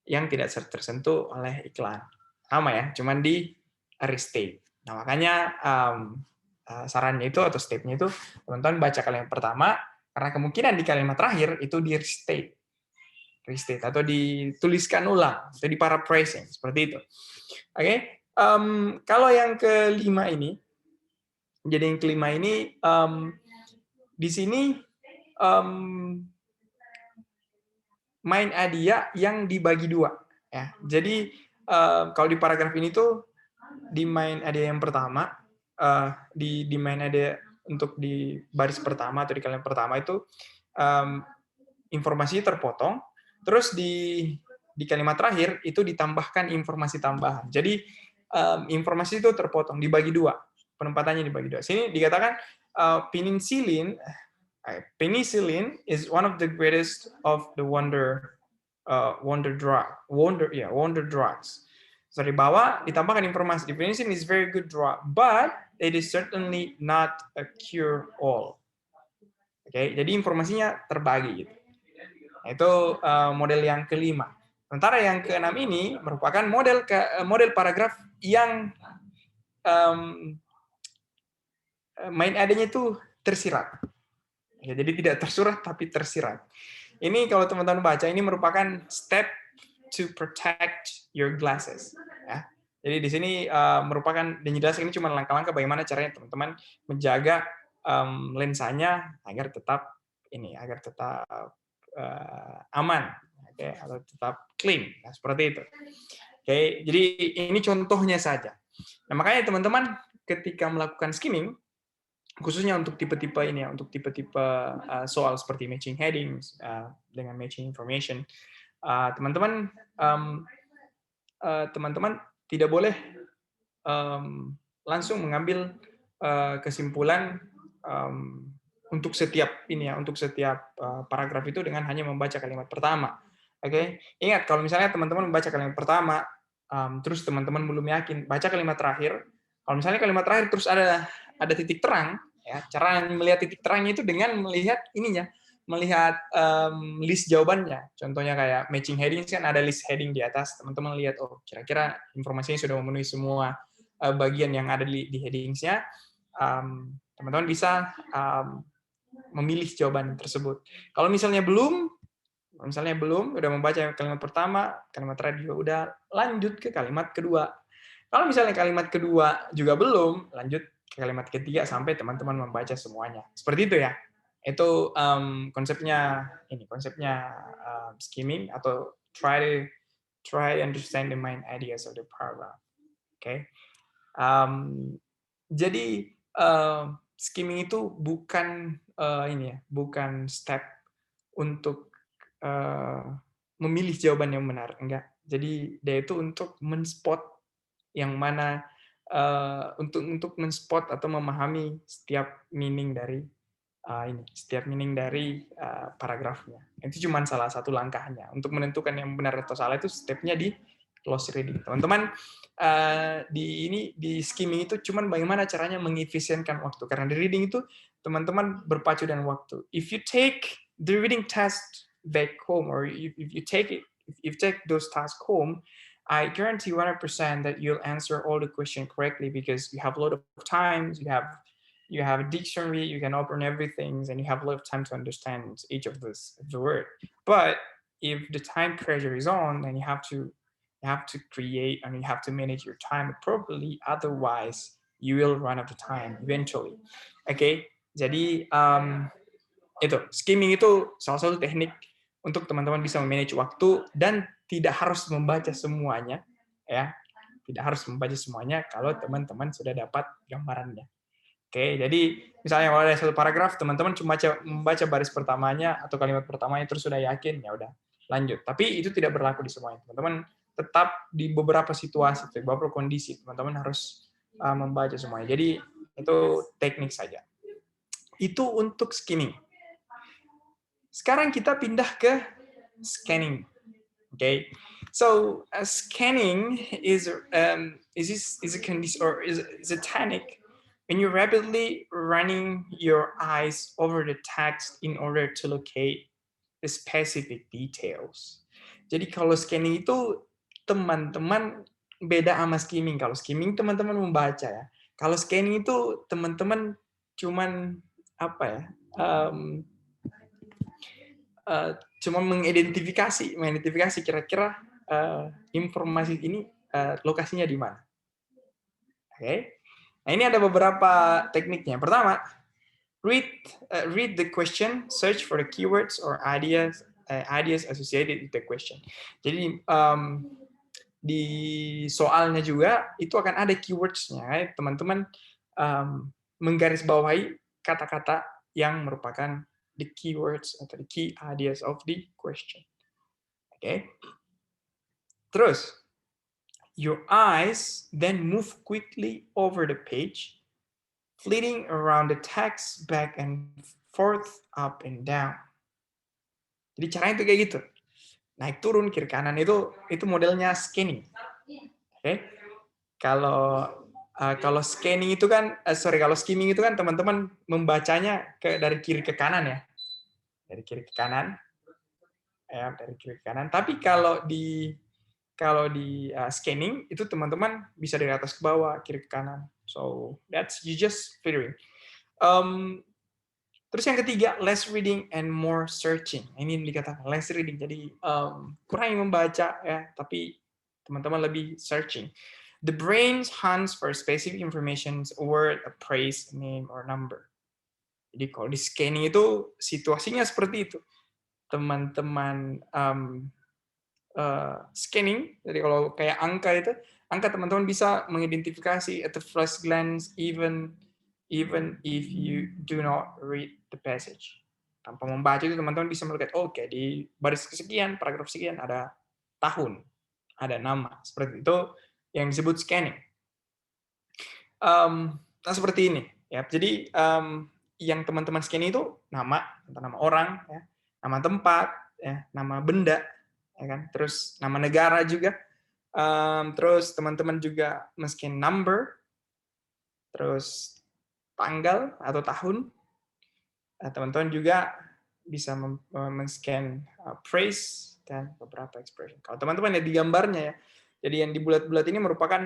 yang tidak tersentuh oleh iklan. Sama ya, cuman di restate. Nah, makanya sarannya itu atau step-nya itu teman-teman baca kalimat pertama, karena kemungkinan di kalimat terakhir itu di restate atau dituliskan ulang atau di paraphrasing seperti itu. Oke, kalau yang kelima ini, jadi yang kelima ini di sini main idea yang dibagi dua. Ya, jadi kalau di paragraf ini tuh di main idea yang pertama, di main idea untuk di baris pertama atau di kalimat pertama itu informasinya terpotong, terus di kalimat terakhir itu ditambahkan informasi tambahan. Jadi informasi itu terpotong, dibagi dua, penempatannya dibagi dua. Sini dikatakan penicillin is one of the greatest of the wonder drugs. So di bawah ditambahkan informasi, penicillin is very good drug, but it is certainly not a cure all. Oke, jadi informasinya terbagi gitu. Itu model yang kelima. Sementara yang keenam ini merupakan model paragraf yang main adanya itu tersirat. Ya, jadi tidak tersurat tapi tersirat. Ini kalau teman-teman baca ini merupakan step to protect your glasses. Ya. Jadi di sini merupakan dan jelas ini cuma langkah-langkah bagaimana caranya teman-teman menjaga lensanya agar tetap aman, oke, atau tetap clean, nah, seperti itu. Oke, jadi ini contohnya saja. Nah, makanya teman-teman ketika melakukan skimming, khususnya untuk tipe-tipe ini ya, untuk tipe-tipe soal seperti matching headings dengan matching information, teman-teman tidak boleh langsung mengambil kesimpulan untuk setiap paragraf itu dengan hanya membaca kalimat pertama. Oke, ingat kalau misalnya teman-teman membaca kalimat pertama, terus teman-teman belum yakin, baca kalimat terakhir. Kalau misalnya kalimat terakhir terus ada titik terang, ya, cara melihat titik terangnya itu dengan melihat melihat list jawabannya. Contohnya kayak matching heading kan ada list heading di atas. Teman-teman lihat, oh kira-kira informasinya sudah memenuhi semua bagian yang ada di headingsnya. Teman-teman bisa memilih jawaban tersebut. Kalau misalnya belum, udah membaca kalimat pertama, kalimat terakhir juga udah, lanjut ke kalimat kedua. Kalau misalnya kalimat kedua juga belum, lanjut ke kalimat ketiga sampai teman-teman membaca semuanya. Seperti itu ya. Itu konsepnya skimming atau try to understand the main ideas of the paragraph. Okay. Jadi skimming itu bukan bukan step untuk memilih jawaban yang benar, enggak. Jadi dia itu untuk men-spot yang mana untuk men-spot atau memahami setiap meaning dari paragrafnya. Itu cuma salah satu langkahnya. Untuk menentukan yang benar atau salah itu stepnya di close reading. Teman-teman, di skimming itu cuma bagaimana caranya mengefisienkan waktu. Karena di reading itu teman-teman berpacu dengan waktu. If you take the reading test back home, or if you take those tasks home, I guarantee 100% that you'll answer all the questions correctly because you have a lot of time, you have a dictionary, you can open everything, and you have a lot of time to understand each of the word. But if the time pressure is on, then you have to create and you have to manage your time appropriately. Otherwise, you will run out of time eventually. Okay, jadi itu skimming itu salah satu teknik untuk teman-teman bisa memanage waktu dan tidak harus membaca semuanya, ya. Tidak harus membaca semuanya kalau teman-teman sudah dapat gambarannya. Oke, jadi misalnya kalau ada satu paragraf, teman-teman cuma membaca baris pertamanya atau kalimat pertamanya terus sudah yakin, ya udah lanjut. Tapi itu tidak berlaku di semuanya. Teman-teman tetap di beberapa situasi, beberapa kondisi, teman-teman harus membaca semuanya. Jadi itu teknik saja. Itu untuk skimming. Sekarang kita pindah ke scanning. Okay, so scanning is a technique when you're rapidly running your eyes over the text in order to locate the specific details. Jadi kalau scanning itu teman-teman beda sama skimming. Kalau skimming teman-teman membaca ya. Kalau scanning itu teman-teman cuman apa ya? Cuma mengidentifikasi kira-kira informasi ini lokasinya di mana. Oke. Nah, ini ada beberapa tekniknya. Pertama, read the question, search for the keywords or ideas associated with the question. Jadi di soalnya juga itu akan ada keywords-nya. Teman-teman menggarisbawahi kata-kata yang merupakan the keywords atau the key ideas of the question. Okay. Terus, your eyes then move quickly over the page, flitting around the text back and forth, up and down. Jadi caranya itu kayak gitu. Naik turun kiri kanan itu modelnya scanning. Oke. Okay. Kalau scanning itu kan kalau skimming itu kan teman-teman membacanya dari kiri ke kanan ya. Dari kiri ke kanan. Ya, dari kiri ke kanan. Tapi kalau di scanning itu teman-teman bisa dari atas ke bawah, kiri ke kanan. So that's you just filtering. Terus yang ketiga, less reading and more searching. Ini dikatakan less reading, jadi kurang membaca ya, tapi teman-teman lebih searching. The brain hunts for specific information, a word, a phrase, a name, or number. Jadi kalau di scanning itu situasinya seperti itu. Teman-teman scanning, jadi kalau kayak angka teman-teman bisa mengidentifikasi at the first glance even if you do not read the passage. Tanpa membaca itu teman-teman bisa melihat, oke, di baris kesekian, paragraf sekian ada tahun, ada nama, seperti itu yang disebut scanning. Nah seperti ini ya. Jadi yang teman-teman scanning itu nama, entah nama orang, ya, nama tempat, ya, nama benda, ya kan. Terus nama negara juga. Terus teman-teman juga men-scan number, terus tanggal atau tahun. Teman-teman juga bisa men-scan phrase dan beberapa expression. Kalau teman-teman lihat di gambarnya ya, jadi yang di bulat-bulat ini merupakan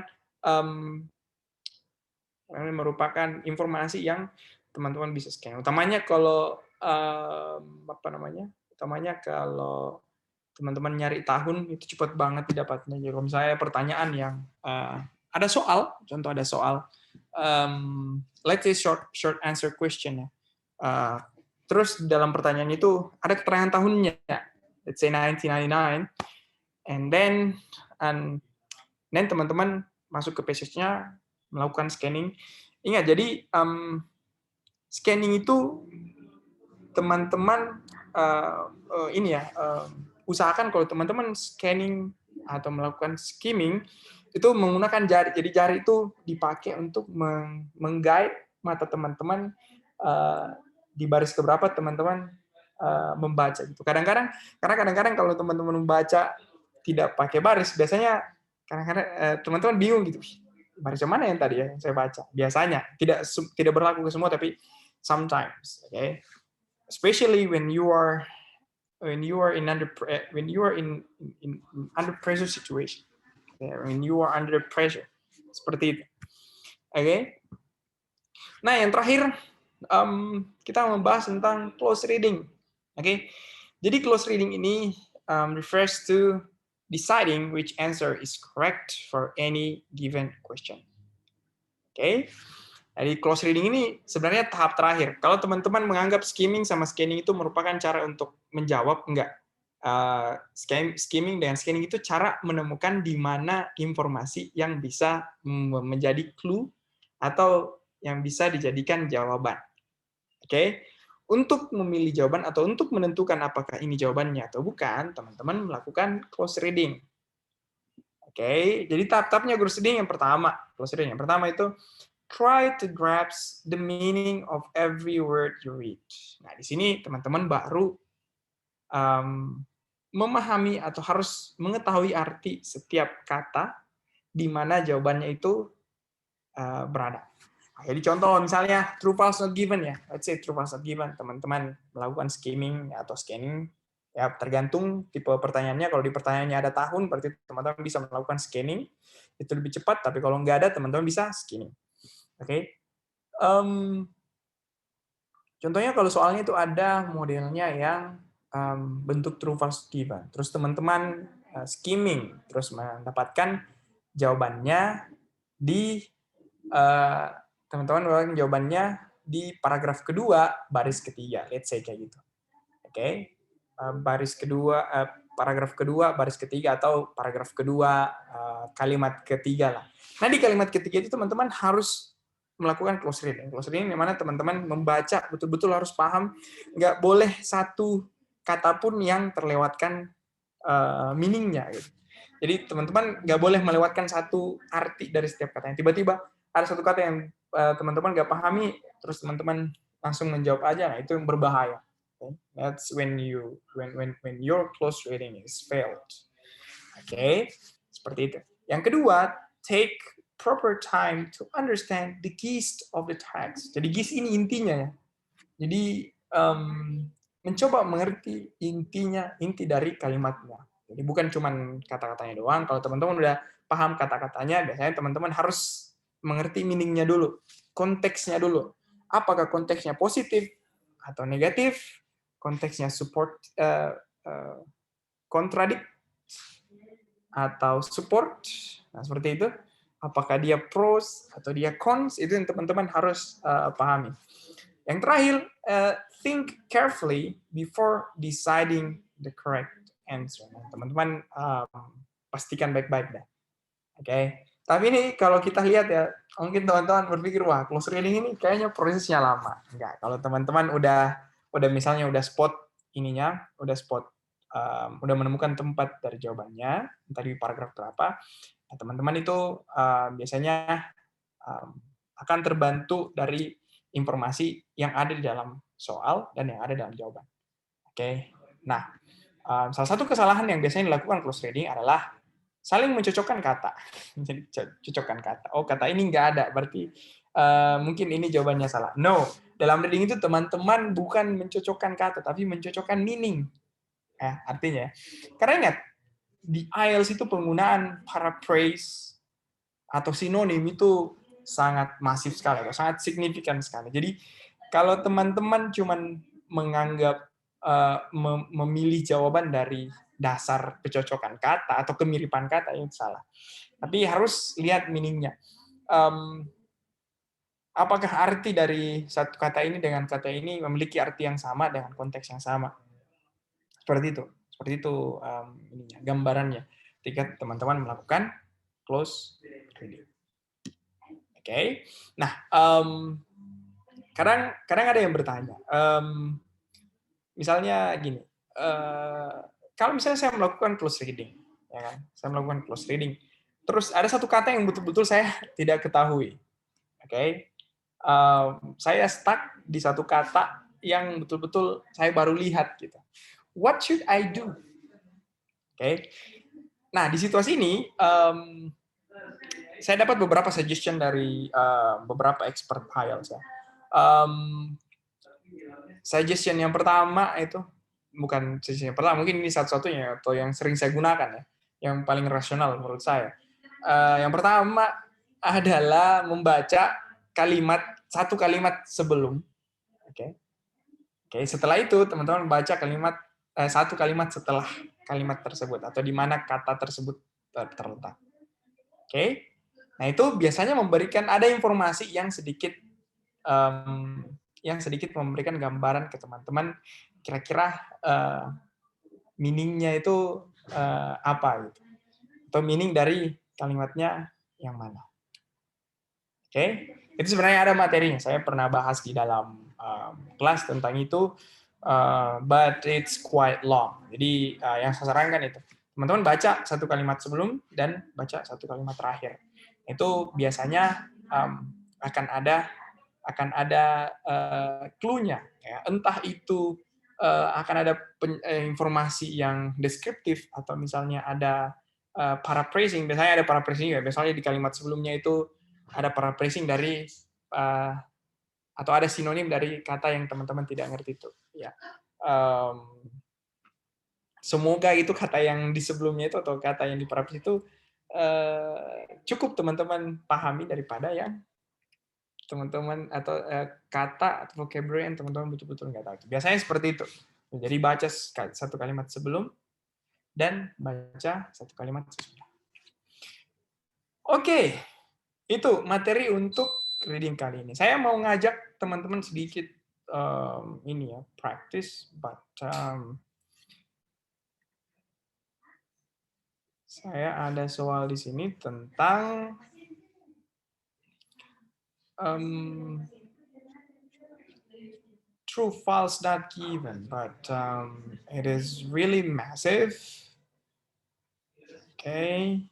informasi yang teman-teman bisa scan. Utamanya kalau Utamanya kalau teman-teman nyari tahun itu cepat banget didapatnya. Jadi kalau misalnya pertanyaan yang ada soal, contoh ada soal, let's say short answer question ya. Terus dalam pertanyaan itu ada keterangan tahunnya, let's say 1999, and then teman-teman masuk ke passage-nya, melakukan scanning. Ingat, jadi scanning itu teman-teman usahakan kalau teman-teman scanning atau melakukan skimming itu menggunakan jari. Jadi jari itu dipakai untuk meng-guide mata teman-teman di baris keberapa teman-teman membaca gitu. Karena kadang-kadang kalau teman-teman membaca tidak pakai baris, biasanya kadang-kadang teman-teman bingung gitu. Baris yang mana yang tadi ya yang saya baca? Biasanya tidak berlaku ke semua, tapi sometimes, okay? Especially when you are in under pressure situation, okay? When you are under pressure, seperti itu, oke? Okay? Nah, yang terakhir kita membahas tentang close reading, oke? Okay? Jadi close reading ini refers to deciding which answer is correct for any given question. Oke, okay? Jadi close reading ini sebenarnya tahap terakhir. Kalau teman-teman menganggap skimming sama scanning itu merupakan cara untuk menjawab, enggak. Skimming dan scanning itu cara menemukan di mana informasi yang bisa menjadi clue atau yang bisa dijadikan jawaban. Oke, okay? Untuk memilih jawaban atau untuk menentukan apakah ini jawabannya atau bukan, teman-teman melakukan close reading. Oke, okay? Jadi tahap-tahapnya close reading yang pertama. Close reading yang pertama itu try to grasp the meaning of every word you read. Nah, di sini teman-teman baru memahami atau harus mengetahui arti setiap kata di mana jawabannya itu berada. Jadi contoh misalnya true false not given ya. Let's say true false not given. Teman-teman melakukan skimming atau scanning ya, tergantung tipe pertanyaannya. Kalau di pertanyaannya ada tahun, berarti teman-teman bisa melakukan scanning. Itu lebih cepat, tapi kalau nggak ada, teman-teman bisa skimming. Oke. Okay? Contohnya kalau soalnya itu ada modelnya yang bentuk true false given. Terus teman-teman skimming, terus mendapatkan jawabannya di teman-teman mendapatkan jawabannya di paragraf kedua, baris ketiga. Let's say kayak gitu. Oke. Okay? Baris kedua, paragraf kedua, baris ketiga, atau paragraf kedua, kalimat ketiga lah. Nah, di kalimat ketiga itu teman-teman harus melakukan close reading. Close reading di mana teman-teman membaca, betul-betul harus paham, nggak boleh satu kata pun yang terlewatkan meaning-nya. Gitu. Jadi teman-teman nggak boleh melewatkan satu arti dari setiap katanya. Tiba-tiba ada satu kata yang teman-teman nggak pahami, terus teman-teman langsung menjawab aja, nah itu yang berbahaya. Okay? That's when your close reading is failed. Oke, okay? Seperti itu. Yang kedua, take proper time to understand the gist of the text. Jadi gist ini intinya ya. Jadi mencoba mengerti inti dari kalimatnya. Jadi bukan cuma kata-katanya doang. Kalau teman-teman udah paham kata-katanya, biasanya teman-teman harus mengerti meaning-nya dulu, konteksnya dulu. Apakah konteksnya positif atau negatif? Konteksnya support, kontradik atau support. Nah, seperti itu. Apakah dia pros atau dia cons, itu yang teman-teman harus pahami. Yang terakhir, think carefully before deciding the correct answer. Nah, teman-teman pastikan baik-baik deh. Oke. Tapi ini kalau kita lihat ya, mungkin teman-teman berpikir, wah, close reading ini kayaknya prosesnya lama. Enggak. Kalau teman-teman udah misalnya udah spot ininya, udah menemukan tempat dari jawabannya, tadi paragraf berapa, nah, teman-teman itu biasanya akan terbantu dari informasi yang ada di dalam soal dan yang ada dalam jawaban. Oke. Nah, salah satu kesalahan yang biasanya dilakukan close reading adalah saling mencocokkan kata. Jadi cocokkan kata. Oh, kata ini nggak ada, berarti mungkin ini jawabannya salah. No, dalam reading itu teman-teman bukan mencocokkan kata, tapi mencocokkan meaning. Artinya, karena ingat, di IELTS itu penggunaan paraphrase atau sinonim itu sangat masif sekali, atau sangat signifikan sekali. Jadi kalau teman-teman cuman menganggap memilih jawaban dari dasar kecocokan kata atau kemiripan kata, itu salah. Tapi harus lihat meaningnya. Apakah arti dari satu kata ini dengan kata ini memiliki arti yang sama dengan konteks yang sama? Seperti itu ininya, gambarannya ketika teman-teman melakukan close reading. Oke. Nah, kadang ada yang bertanya, misalnya gini, kalau misalnya saya melakukan close reading, ya kan? Saya melakukan close reading, terus ada satu kata yang betul-betul saya tidak ketahui, oke? Saya stuck di satu kata yang betul-betul saya baru lihat gitu. What should I do? Oke. Nah, di situasi ini saya dapat beberapa suggestion dari beberapa expert IELTS ya. Suggestion yang pertama itu, bukan suggestion yang pertama, mungkin ini satu-satunya atau yang sering saya gunakan ya, yang paling rasional menurut saya. Yang pertama adalah membaca satu kalimat sebelum. Oke. Setelah itu teman-teman baca satu kalimat setelah kalimat tersebut atau di mana kata tersebut terletak. Oke. Nah, itu biasanya memberikan ada informasi yang sedikit memberikan gambaran ke teman-teman kira-kira meaning-nya itu apa gitu. Atau meaning dari kalimatnya yang mana. Oke. Itu sebenarnya ada materinya. Saya pernah bahas di dalam kelas tentang itu, but it's quite long. Jadi yang saya sarankan itu, teman-teman baca satu kalimat sebelum dan baca satu kalimat terakhir. Itu biasanya akan ada clue-nya, ya. Entah itu akan ada informasi yang deskriptif atau misalnya ada paraphrasing. Biasanya ada paraphrasing ya. Misalnya di kalimat sebelumnya itu ada paraphrasing dari atau ada sinonim dari kata yang teman-teman tidak ngerti itu. Ya. Semoga itu kata yang di sebelumnya itu atau kata yang di paraphrase itu cukup teman-teman pahami daripada yang teman-teman atau kata atau vocabulary yang teman-teman betul-betul nggak tahu. Biasanya seperti itu. Jadi baca satu kalimat sebelum dan baca satu kalimat sesudah. Oke, itu materi untuk reading kali ini. Saya mau ngajak teman-teman sedikit ini ya, practice, but saya ada soal di sini tentang true, false, not given, but it is really massive. Oke.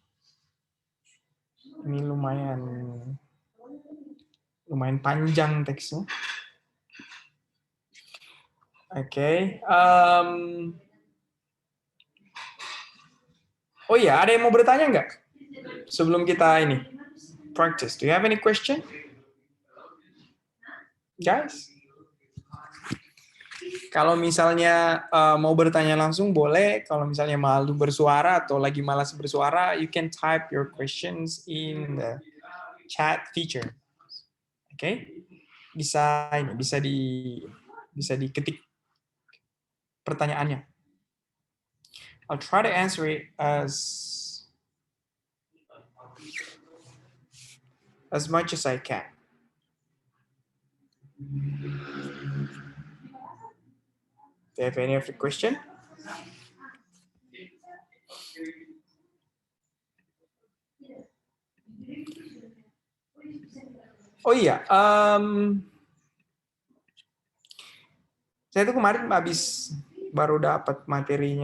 Ini lumayan panjang teksnya. Oke. Oh iya, ada yang mau bertanya nggak? Sebelum kita ini practice. Do you have any question? Guys? Kalau misalnya mau bertanya langsung boleh. Kalau misalnya malu bersuara atau lagi malas bersuara, you can type your questions in the chat feature. Oke? Bisa diketik pertanyaannya. I'll try to answer it as much as I can. Do you have any other question? Oh iya, saya tuh kemarin baru dapat materi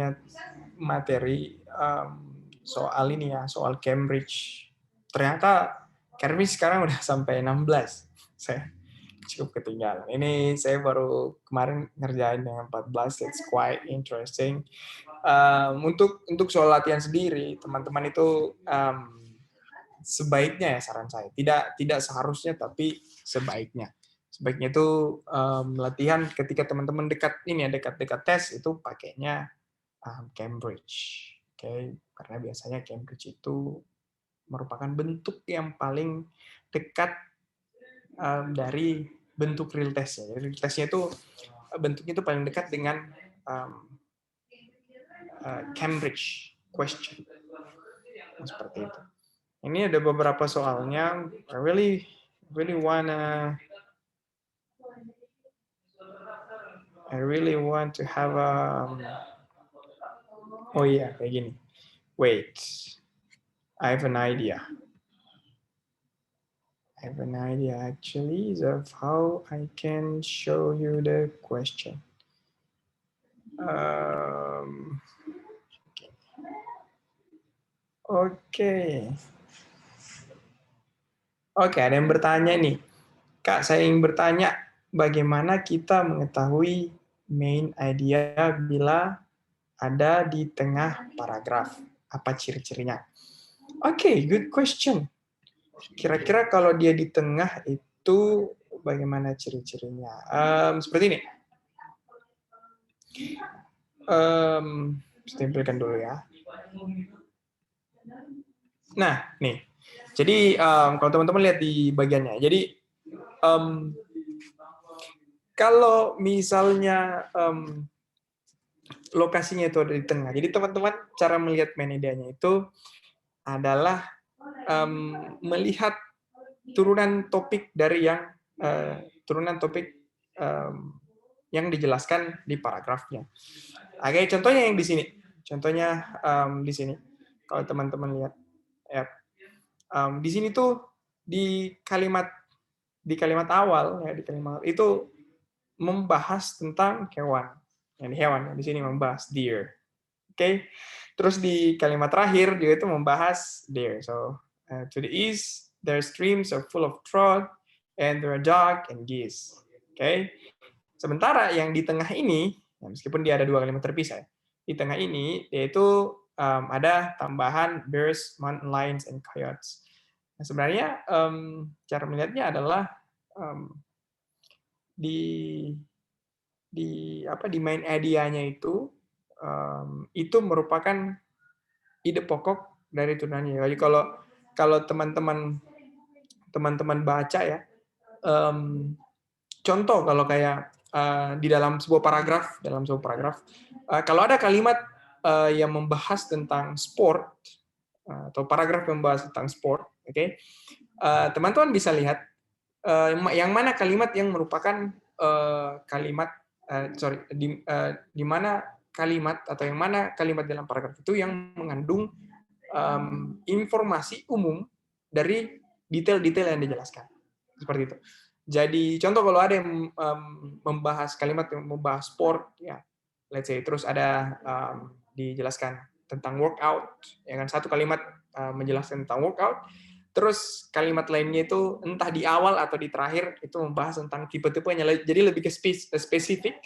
soal ini ya, soal Cambridge. Ternyata Cambridge sekarang udah sampai 16. Saya cukup ketinggalan. Ini saya baru kemarin ngerjain yang 14. It's quite interesting. Untuk soal latihan sendiri, teman-teman itu sebaiknya ya saran saya tidak seharusnya tapi sebaiknya itu latihan ketika teman-teman dekat tes itu pakainya Cambridge, oke? Karena biasanya Cambridge itu merupakan bentuk yang paling dekat dari bentuk real testnya. Real testnya itu bentuknya itu paling dekat dengan Cambridge question, seperti itu. Ini ada beberapa soalnya. I really want to have a. Oh iya, kayak gini. Wait, I have an idea. Actually of how I can show you the question. Oke, ada yang bertanya nih. Kak, saya ingin bertanya, bagaimana kita mengetahui main idea bila ada di tengah paragraf? Apa ciri-cirinya? Oke, good question. Kira-kira kalau dia di tengah itu bagaimana ciri-cirinya? Seperti ini. Saya tampilkan dulu ya. Nah, nih. Jadi kalau teman-teman lihat di bagiannya, jadi kalau misalnya lokasinya itu ada di tengah, jadi teman-teman cara melihat main idenya itu adalah melihat turunan topik dari yang yang dijelaskan di paragrafnya. Oke, contohnya yang di sini. Di sini. Kalau teman-teman lihat, ya, di sini tuh di kalimat awal ya, di kalimat itu membahas tentang hewan. Yang hewan di sini membahas deer. Oke. Terus di kalimat terakhir juga itu membahas deer. So, to the east, their streams are full of trout, and there are duck and geese. Oke. Sementara yang di tengah ini, meskipun dia ada dua kalimat terpisah, di tengah ini yaitu ada tambahan bears, mountain lions, and coyotes. Nah, sebenarnya cara melihatnya adalah di main idea-nya itu merupakan ide pokok dari turunannya. Jadi kalau teman-teman baca ya, contoh kalau kayak di dalam sebuah paragraf, kalau ada kalimat yang membahas tentang sport atau paragraf yang membahas tentang sport, oke, teman-teman bisa lihat yang mana kalimat yang merupakan di mana kalimat atau yang mana kalimat dalam paragraf itu yang mengandung informasi umum dari detail-detail yang dijelaskan. Seperti itu. Jadi contoh kalau ada yang membahas kalimat yang membahas sport, ya, let's say, terus ada dijelaskan tentang workout, ya kan, satu kalimat menjelaskan tentang workout, terus kalimat lainnya itu entah di awal atau di terakhir itu membahas tentang tipe-tipenya, jadi lebih ke spesifik.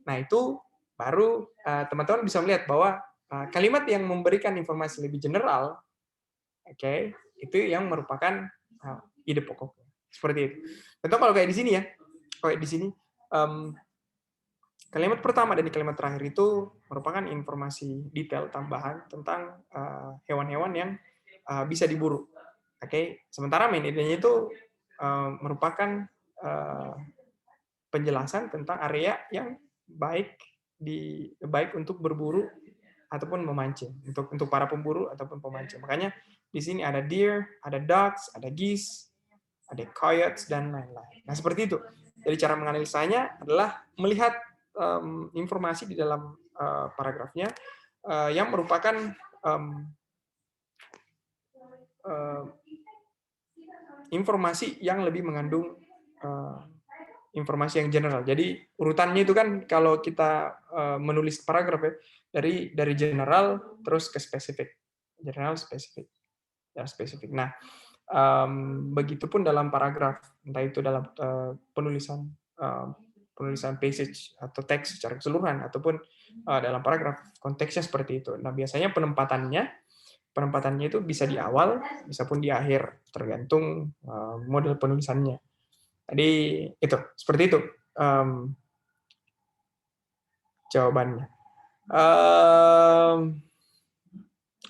Nah, itu baru teman-teman bisa melihat bahwa kalimat yang memberikan informasi lebih general, oke, itu yang merupakan ide pokok. Seperti itu. Contoh kalau kayak di sini ya, kayak di sini kalimat pertama dan kalimat terakhir itu merupakan informasi detail tambahan tentang hewan-hewan yang bisa diburu. Oke, sementara main idenya itu merupakan penjelasan tentang area yang baik untuk berburu ataupun memancing, untuk para pemburu ataupun pemancing. Makanya di sini ada deer, ada ducks, ada geese, ada coyotes, dan lain-lain. Nah, seperti itu. Jadi cara menganalisanya adalah melihat informasi di dalam paragrafnya yang merupakan informasi yang lebih mengandung informasi yang general. Jadi urutannya itu kan kalau kita menulis paragraf ya, dari general terus ke spesifik, general spesifik, ya spesifik. Nah, begitupun dalam paragraf, entah itu dalam penulisan passage atau teks secara keseluruhan ataupun dalam paragraf, konteksnya seperti itu. Nah, biasanya penempatannya itu bisa di awal, bisa pun di akhir, tergantung model penulisannya. Jadi itu seperti itu jawabannya.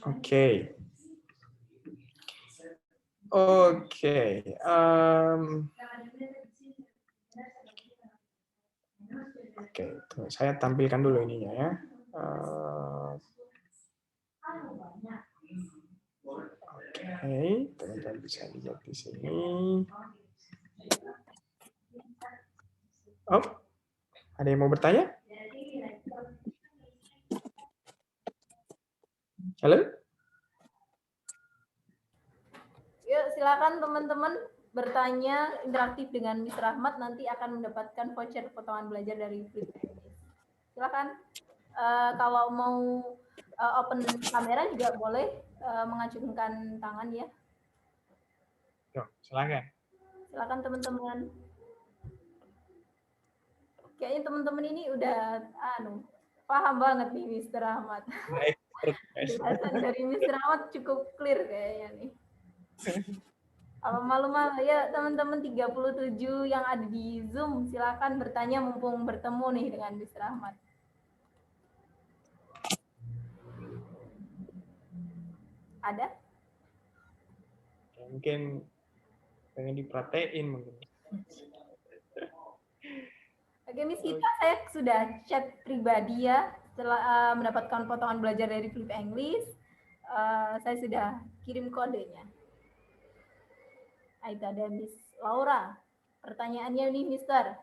Oke. Oke, saya tampilkan dulu ininya ya. Oke, teman-teman bisa lihat di sini. Oh, ada yang mau bertanya? Halo? Yuk, silakan teman-teman bertanya interaktif dengan Mr. Ahmad, nanti akan mendapatkan voucher potongan belajar dari Flip English. Silakan. Kalau mau open kamera juga boleh mengacungkan tangan ya. Yuk, silakan. Silakan teman-teman. Kayaknya teman-teman ini udah paham banget nih Mr. Ahmad. Penjelasan dari Mr. Ahmad cukup clear kayaknya nih. Kalau malu-malu ya teman-teman 37 yang ada di Zoom, silakan bertanya mumpung bertemu nih dengan Mr. Ahmad. Ada? Mungkin pengen diperhatiin mungkin. Oke, Miss Gita, saya sudah chat pribadi ya setelah mendapatkan potongan belajar dari Flip English. Saya sudah kirim kodenya. Itu ada Miss Laura. Pertanyaannya nih, Mister.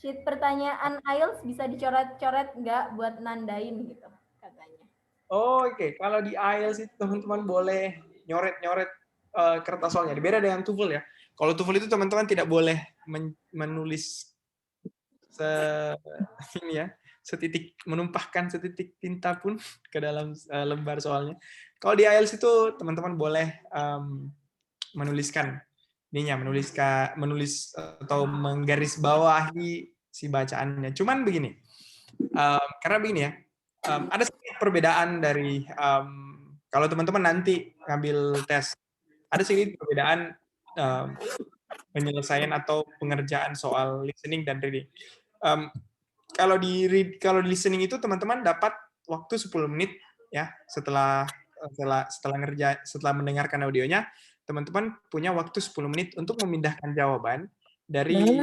Sheet pertanyaan IELTS bisa dicoret-coret nggak buat nandain gitu katanya. Oke. Kalau di IELTS itu teman-teman boleh nyoret-nyoret kertas soalnya. Beda dengan TOEFL ya. Kalau TOEFL itu teman-teman tidak boleh menulis menumpahkan setitik tinta pun ke dalam lembar soalnya. Kalau di IELTS itu teman-teman boleh menuliskan menulis atau menggarisbawahi si bacaannya. Cuman begini, karena begini ya, ada sedikit perbedaan dari kalau teman-teman nanti ngambil tes, ada sedikit perbedaan penyelesaian atau pengerjaan soal listening dan reading. Kalau di listening itu teman-teman dapat waktu 10 menit ya setelah mendengarkan audionya, teman-teman punya waktu 10 menit untuk memindahkan jawaban dari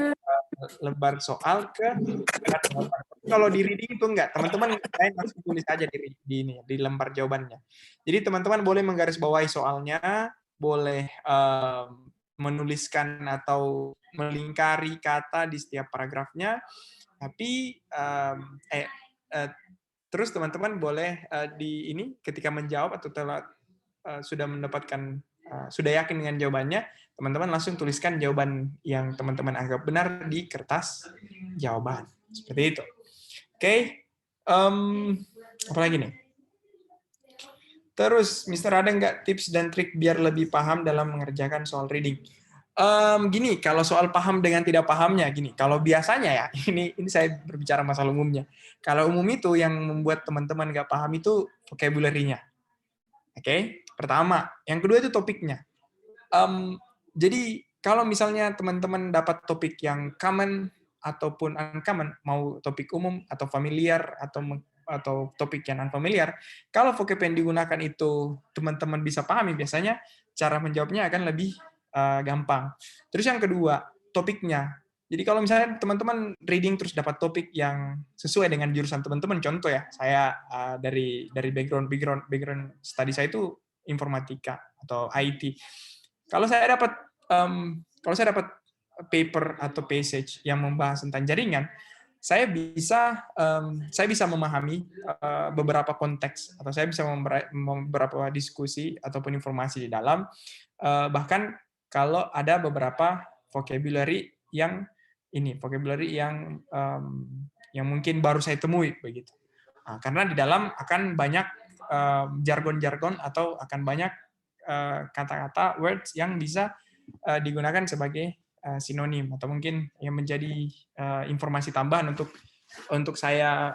lembar soal ke lembar jawaban. Kalau di reading itu enggak, teman-teman harus tulis aja di lembar jawabannya. Jadi teman-teman boleh menggarisbawahi soalnya, boleh menuliskan atau melingkari kata di setiap paragrafnya, tapi terus teman-teman boleh ketika menjawab atau sudah mendapatkan sudah yakin dengan jawabannya, teman-teman langsung tuliskan jawaban yang teman-teman anggap benar di kertas jawaban. Seperti itu. Oke. Apa lagi nih? Terus, Mister, ada nggak tips dan trik biar lebih paham dalam mengerjakan soal reading? Gini, kalau soal paham dengan tidak pahamnya, gini. Kalau biasanya ya, ini saya berbicara masalah umumnya. Kalau umum itu yang membuat teman-teman nggak paham itu vocabulary-nya. Oke, pertama. Yang kedua itu topiknya. Jadi kalau misalnya teman-teman dapat topik yang common ataupun uncommon, mau topik umum atau familiar atau topik yang unfamiliar, kalau vocab yang digunakan itu teman-teman bisa pahami, biasanya cara menjawabnya akan lebih gampang. Terus yang kedua, topiknya. Jadi kalau misalnya teman-teman reading terus dapat topik yang sesuai dengan jurusan teman-teman, contoh ya, saya dari background study saya itu informatika atau IT. Kalau saya dapat paper atau passage yang membahas tentang jaringan, saya bisa memahami beberapa konteks, atau saya bisa beberapa diskusi ataupun informasi di dalam, bahkan kalau ada beberapa vocabulary yang yang mungkin baru saya temui begitu. Nah, karena di dalam akan banyak jargon-jargon atau akan banyak kata-kata words yang bisa digunakan sebagai sinonim atau mungkin yang menjadi informasi tambahan untuk saya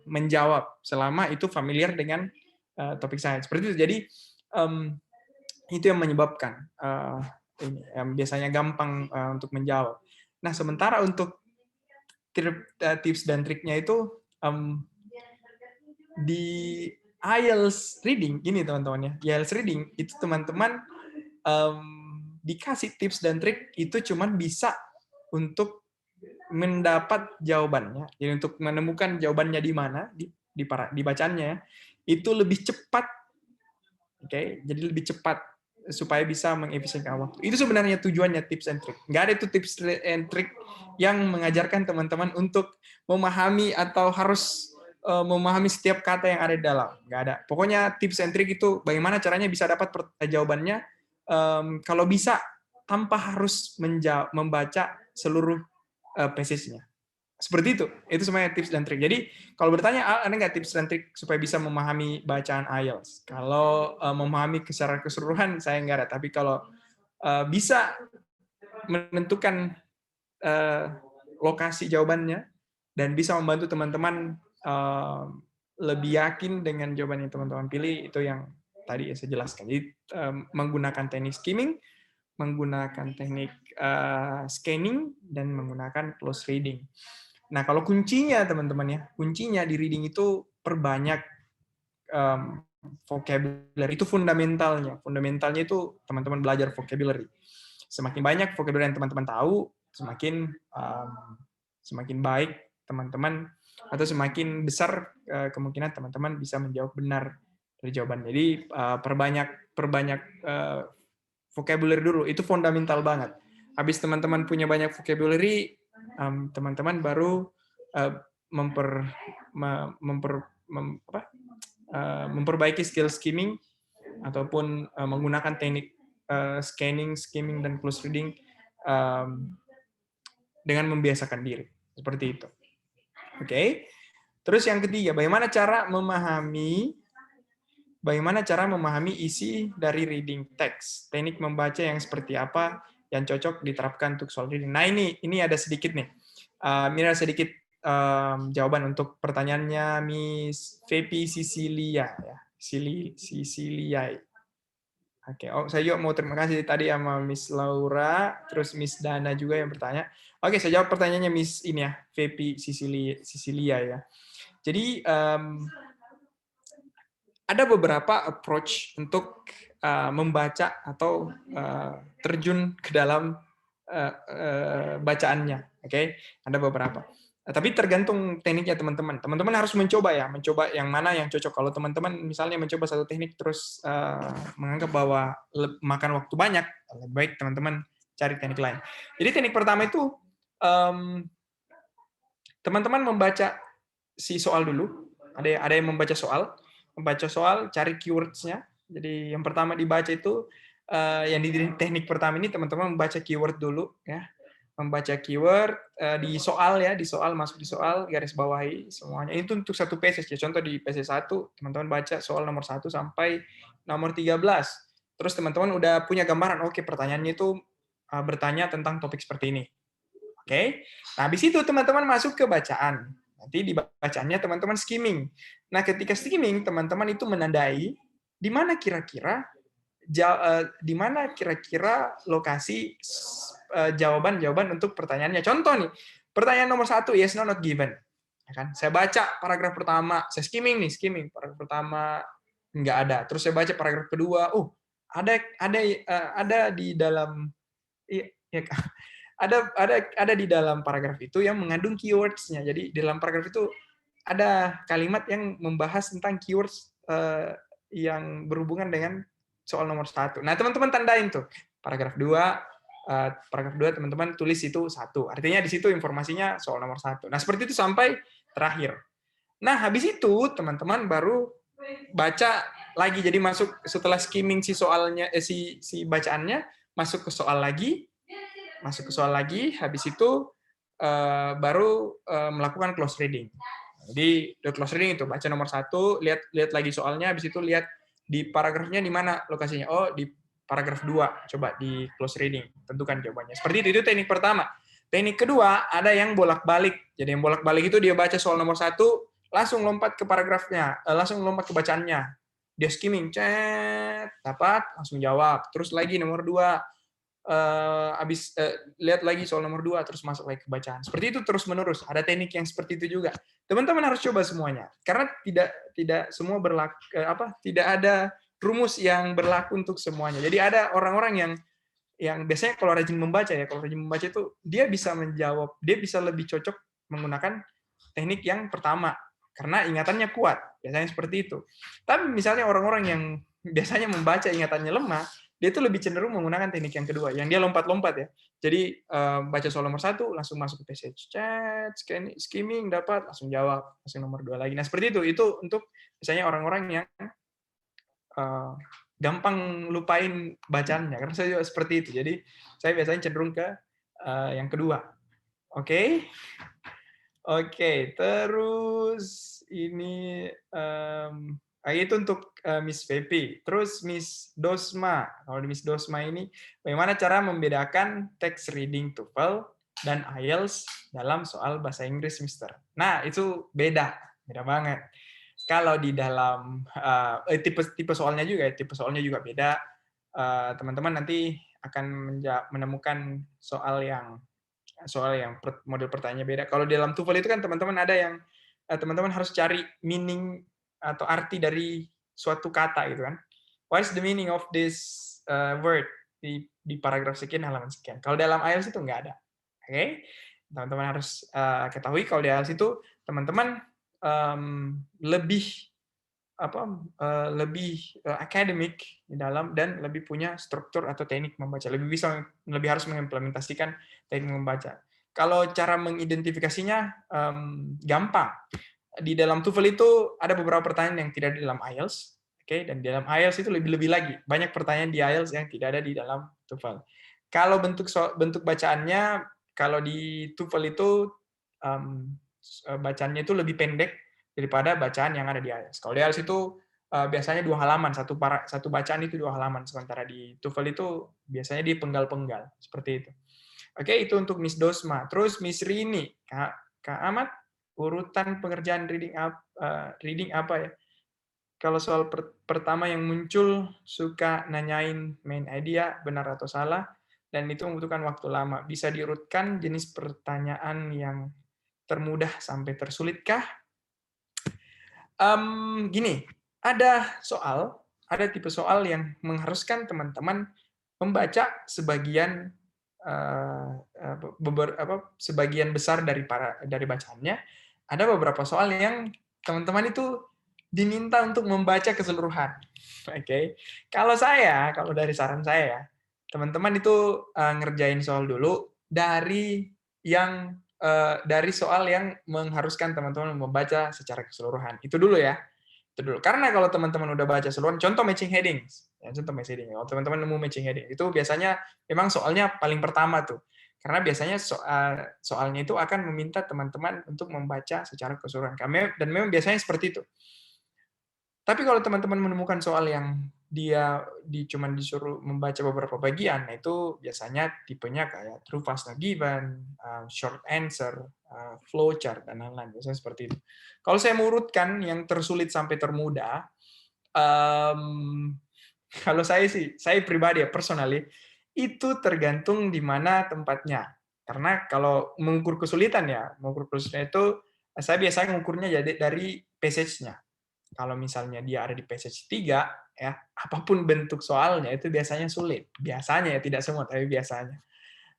menjawab selama itu familiar dengan topik saya. Seperti itu. Jadi itu yang menyebabkan biasanya gampang untuk menjawab. Nah, sementara untuk tips dan triknya itu di IELTS reading ini teman-teman ya. Di IELTS reading itu teman-teman dikasih tips dan trik itu cuman bisa untuk mendapat jawabannya. Jadi untuk menemukan jawabannya di mana di bacaannya itu lebih cepat. Oke, jadi lebih cepat supaya bisa mengefisienkan waktu. Itu sebenarnya tujuannya tips and trick. Nggak ada itu tips and trick yang mengajarkan teman-teman untuk memahami atau harus memahami setiap kata yang ada di dalam. Nggak ada. Pokoknya tips and trick itu bagaimana caranya bisa dapat jawabannya kalau bisa tanpa harus membaca seluruh passage-nya. Seperti itu semuanya tips dan trik. Jadi kalau bertanya, ada nggak tips dan trik supaya bisa memahami bacaan IELTS? Kalau memahami secara keseluruhan, saya nggak ada. Tapi kalau bisa menentukan lokasi jawabannya dan bisa membantu teman-teman lebih yakin dengan jawaban yang teman-teman pilih, itu yang tadi saya jelaskan. Jadi menggunakan teknik skimming, menggunakan teknik scanning, dan menggunakan close reading. Nah, kalau kuncinya teman-teman ya, kuncinya di reading itu perbanyak vocabulary. Itu fundamentalnya. Fundamentalnya itu teman-teman belajar vocabulary. Semakin banyak vocabulary yang teman-teman tahu, semakin baik teman-teman, atau semakin besar kemungkinan teman-teman bisa menjawab benar dari jawaban. Jadi perbanyak vocabulary dulu. Itu fundamental banget. Habis teman-teman punya banyak vocabulary, teman-teman baru memperbaiki skill skimming ataupun menggunakan teknik scanning, skimming, dan close reading dengan membiasakan diri. Seperti itu. Oke. Terus yang ketiga, bagaimana cara memahami isi dari reading text? Teknik membaca yang seperti apa yang cocok diterapkan untuk soal reading. Nah, ini ada sedikit nih. Ini ada sedikit jawaban untuk pertanyaannya Miss Fepi Sicilia ya. Sicilia. Oke, saya juga mau terima kasih tadi sama Miss Laura, terus Miss Dana juga yang bertanya. Oke, saya jawab pertanyaannya Miss ini ya, Fepi Sicilia ya. Jadi ada beberapa approach untuk membaca atau terjun ke dalam bacaannya. Oke, ada beberapa. Tapi tergantung tekniknya teman-teman. Teman-teman harus mencoba yang mana yang cocok. Kalau teman-teman misalnya mencoba satu teknik terus menganggap bahwa makan waktu banyak, lebih baik teman-teman cari teknik lain. Jadi teknik pertama itu teman-teman membaca si soal dulu. Ada yang membaca soal, cari keywords-nya. Jadi yang pertama dibaca itu yang di teknik pertama ini teman-teman membaca keyword dulu ya. Membaca keyword di soal, masuk di soal, garis bawahi semuanya. Itu untuk satu passage ya. Contoh di passage 1, teman-teman baca soal nomor 1 sampai nomor 13. Terus teman-teman udah punya gambaran, oke, pertanyaannya itu bertanya tentang topik seperti ini. Oke. Nah, habis itu teman-teman masuk ke bacaan. Nanti di bacaannya teman-teman skimming. Nah, ketika skimming, teman-teman itu menandai di mana kira-kira lokasi jawaban untuk pertanyaannya. Contoh nih, pertanyaan nomor 1, yes, no, not given. Ya kan? Saya baca paragraf pertama, saya skimming. Paragraf pertama nggak ada. Terus saya baca paragraf kedua, ada di dalam ada di dalam paragraf itu yang mengandung keywords-nya. Jadi di dalam paragraf itu ada kalimat yang membahas tentang keywords yang berhubungan dengan soal nomor 1. Nah, teman-teman tandain tuh. Paragraf 2, paragraf 2 teman-teman tulis itu 1. Artinya di situ informasinya soal nomor 1. Nah, seperti itu sampai terakhir. Nah, habis itu teman-teman baru baca lagi. Jadi masuk setelah skimming si soalnya si bacaannya, masuk ke soal lagi, habis itu baru melakukan close reading. Jadi the close reading itu baca nomor 1, lihat lagi soalnya, habis itu lihat di paragrafnya di mana lokasinya. Oh, di paragraf 2. Coba di close reading, tentukan jawabannya. Seperti itu teknik pertama. Teknik kedua, ada yang bolak-balik. Jadi yang bolak-balik itu dia baca soal nomor 1, langsung lompat ke paragrafnya, langsung lompat ke bacaannya. Dia skimming, dapat, langsung jawab. Terus lagi nomor 2, lihat lagi soal nomor 2 terus masuk lagi ke bacaan. Seperti itu terus menerus. Ada teknik yang seperti itu juga. Teman-teman harus coba semuanya. Karena tidak semua berlaku tidak ada rumus yang berlaku untuk semuanya. Jadi ada orang-orang yang biasanya kalau rajin membaca itu dia bisa menjawab, dia bisa lebih cocok menggunakan teknik yang pertama karena ingatannya kuat. Biasanya seperti itu. Tapi misalnya orang-orang yang biasanya membaca ingatannya lemah, dia itu lebih cenderung menggunakan teknik yang kedua, yang dia lompat-lompat ya. Jadi baca soal nomor 1, langsung masuk ke passage chat, skimming, dapat, langsung jawab, langsung nomor 2 lagi. Nah, seperti itu. Itu untuk misalnya orang-orang yang gampang lupain bacaannya, karena saya juga seperti itu. Jadi, saya biasanya cenderung ke yang kedua. Oke? Oke, terus ini itu untuk Miss Pepi. Terus Miss Dosma. Kalau di Miss Dosma ini, bagaimana cara membedakan text reading TOEFL dan IELTS dalam soal bahasa Inggris, Mister? Nah, itu beda banget. Kalau di dalam tipe soalnya juga beda. Teman-teman nanti akan menemukan soal yang model pertanyaannya beda. Kalau di dalam TOEFL itu kan teman-teman ada yang teman-teman harus cari meaning atau arti dari suatu kata gitu kan. What is the meaning of this word di paragraf sekian halaman sekian. Kalau dalam IELTS itu nggak ada. Oke? Teman-teman harus ketahui kalau di IELTS itu teman-teman lebih akademik di dalam dan lebih punya struktur atau teknik membaca, lebih harus mengimplementasikan teknik membaca. Kalau cara mengidentifikasinya gampang. Di dalam TOEFL itu ada beberapa pertanyaan yang tidak ada di dalam IELTS, oke, dan di dalam IELTS itu lebih lagi banyak pertanyaan di IELTS yang tidak ada di dalam TOEFL. Kalau bentuk bacaannya, kalau di TOEFL itu bacaannya itu lebih pendek daripada bacaan yang ada di IELTS. Kalau di IELTS itu biasanya 2 halaman, satu bacaan itu 2 halaman, sementara di TOEFL itu biasanya di penggal-penggal, seperti itu. Oke, itu untuk Miss Dosma. Terus Miss Rini, Kak Ahmad, urutan pengerjaan reading apa ya? Kalau soal pertama yang muncul, suka nanyain main idea, benar atau salah, dan itu membutuhkan waktu lama. Bisa diurutkan jenis pertanyaan yang termudah sampai tersulitkah? Gini, ada tipe soal yang mengharuskan teman-teman membaca sebagian sebagian besar dari bacaannya. Ada beberapa soal yang teman-teman itu diminta untuk membaca keseluruhan. Oke. Kalau dari saran saya ya, teman-teman itu ngerjain soal dulu dari soal yang mengharuskan teman-teman membaca secara keseluruhan. Itu dulu ya. Itu dulu. Karena kalau teman-teman udah baca seluruhan, contoh matching heading. Ya, contoh matching heading. Kalau teman-teman nemu matching heading, itu biasanya memang soalnya paling pertama tuh. Karena biasanya soalnya itu akan meminta teman-teman untuk membaca secara keseluruhan. Dan memang biasanya seperti itu. Tapi kalau teman-teman menemukan soal yang dia cuma disuruh membaca beberapa bagian, itu biasanya tipenya kayak true, false, not given, short answer, flowchart, dan lain-lain. Biasanya seperti itu. Kalau saya mengurutkan yang tersulit sampai termudah, kalau saya pribadi ya, personally, itu tergantung di mana tempatnya. Karena kalau mengukur kesulitan itu saya biasanya mengukurnya dari passage-nya. Kalau misalnya dia ada di passage 3, ya, apapun bentuk soalnya itu biasanya sulit. Biasanya ya, tidak semua, tapi biasanya.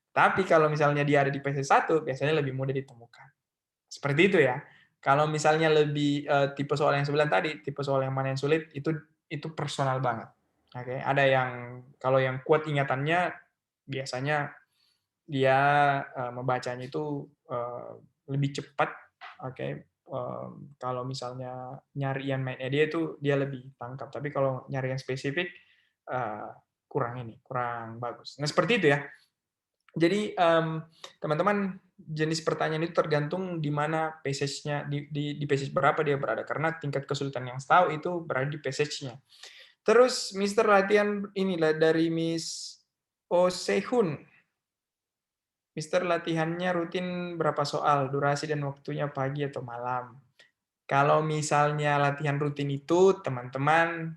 Tapi kalau misalnya dia ada di passage 1, biasanya lebih mudah ditemukan. Seperti itu ya. Kalau misalnya lebih tipe soal yang sebelah tadi, tipe soal yang mana yang sulit, itu personal banget. Oke, ada yang kalau yang kuat ingatannya biasanya dia membacanya itu lebih cepat. Oke. Kalau misalnya nyari yang mainnya dia itu dia lebih tangkap. Tapi kalau nyari yang spesifik kurang bagus. Nah seperti itu ya. Jadi teman-teman jenis pertanyaan itu tergantung di mana passage-nya, di passage berapa dia berada. Karena tingkat kesulitan yang tahu itu berada di passage-nya. Terus Mister latihan inilah dari Miss Oh Sehun. Mister latihannya rutin berapa soal, durasi dan waktunya pagi atau malam. Kalau misalnya latihan rutin itu, teman-teman,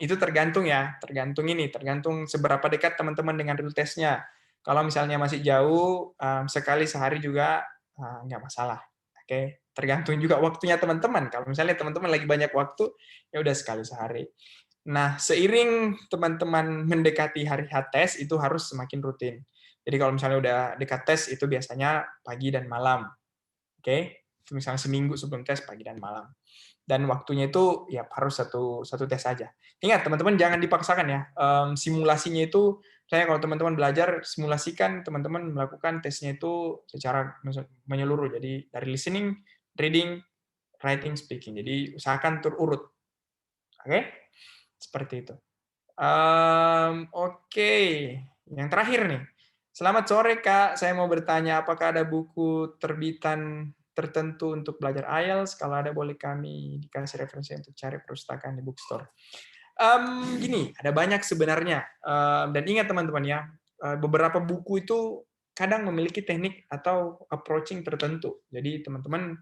itu tergantung ya, tergantung seberapa dekat teman-teman dengan real test-nya. Kalau misalnya masih jauh, sekali sehari juga nggak masalah. Oke, tergantung juga waktunya teman-teman. Kalau misalnya teman-teman lagi banyak waktu, ya udah sekali sehari. Nah, seiring teman-teman mendekati hari H tes, itu harus semakin rutin. Jadi kalau misalnya udah dekat tes, itu biasanya pagi dan malam. Oke? Misalnya seminggu sebelum tes, pagi dan malam. Dan waktunya itu ya harus satu tes saja. Ingat, teman-teman jangan dipaksakan ya. Simulasinya itu, saya kalau teman-teman belajar, simulasikan teman-teman melakukan tesnya itu secara menyeluruh. Jadi dari listening, reading, writing, speaking. Jadi usahakan terurut. Oke? Seperti itu. Oke. Yang terakhir nih. Selamat sore, Kak. Saya mau bertanya, apakah ada buku terbitan tertentu untuk belajar IELTS? Kalau ada, boleh kami dikasih referensi untuk cari perpustakaan di bookstore. Gini, ada banyak sebenarnya. Dan ingat teman-teman ya, beberapa buku itu kadang memiliki teknik atau approaching tertentu. Jadi teman-teman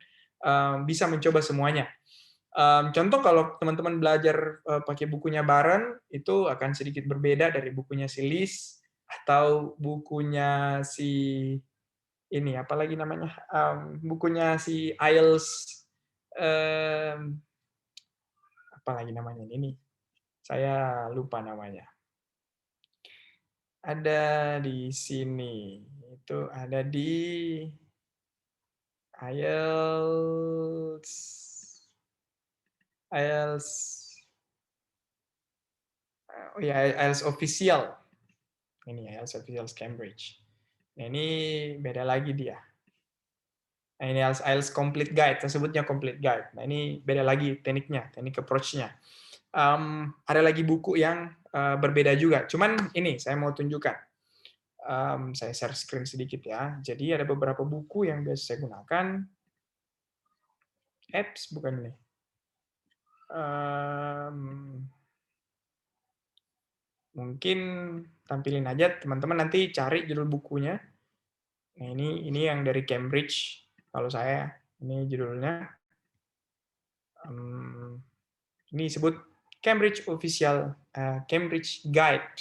bisa mencoba semuanya. Contoh kalau teman-teman belajar pakai bukunya Baron, itu akan sedikit berbeda dari bukunya si Liz, atau bukunya si ini, apalagi namanya, bukunya si IELTS, apalagi namanya ini, saya lupa namanya. Ada di sini, itu ada di IELTS, oh ya, IELTS official. Ini IELTS official Cambridge. Nah, ini beda lagi dia. Nah, ini IELTS complete guide, saya sebutnya complete guide. Nah, ini beda lagi tekniknya, teknik approach-nya. Ada lagi buku yang berbeda juga. Cuman ini saya mau tunjukkan. Saya share screen sedikit ya. Jadi ada beberapa buku yang biasa saya gunakan. Apps bukan ini. Mungkin tampilin aja teman-teman nanti cari judul bukunya. Nah, ini yang dari Cambridge. Kalau saya ini judulnya. Ini disebut Cambridge Official Cambridge Guide.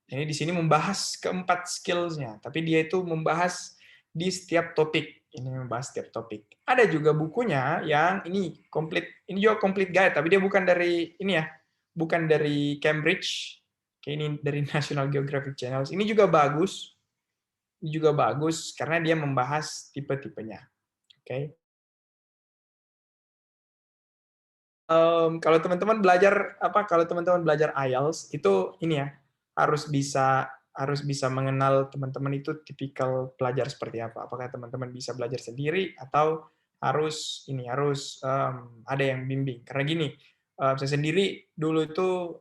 Ini di sini membahas keempat skills-nya, tapi dia itu membahas di setiap topik. Ini membahas setiap topik. Ada juga bukunya yang ini complete, ini juga complete guide, tapi dia bukan dari ini ya, bukan dari Cambridge. Ini dari National Geographic Channel. Ini juga bagus. Ini juga bagus karena dia membahas tipe-tipenya. Oke. Kalau teman-teman belajar kalau teman-teman belajar IELTS itu ini ya, harus bisa mengenal teman-teman itu tipikal pelajar seperti apa. Apakah teman-teman bisa belajar sendiri atau harus ada yang bimbing. Karena gini, saya sendiri dulu itu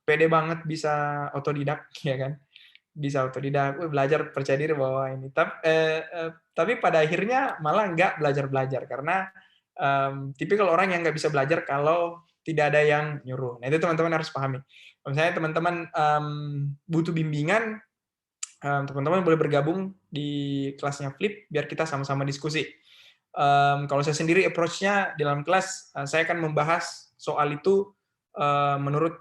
pede banget bisa otodidak ya kan. Bisa otodidak, belajar percaya diri bahwa ini. Tapi pada akhirnya malah nggak belajar karena tipikal orang yang nggak bisa belajar kalau tidak ada yang nyuruh. Nah itu teman-teman harus pahami. Kalau misalnya teman-teman butuh bimbingan, teman-teman boleh bergabung di kelasnya Flip biar kita sama-sama diskusi. Kalau saya sendiri approach-nya di dalam kelas, saya akan membahas soal itu menurut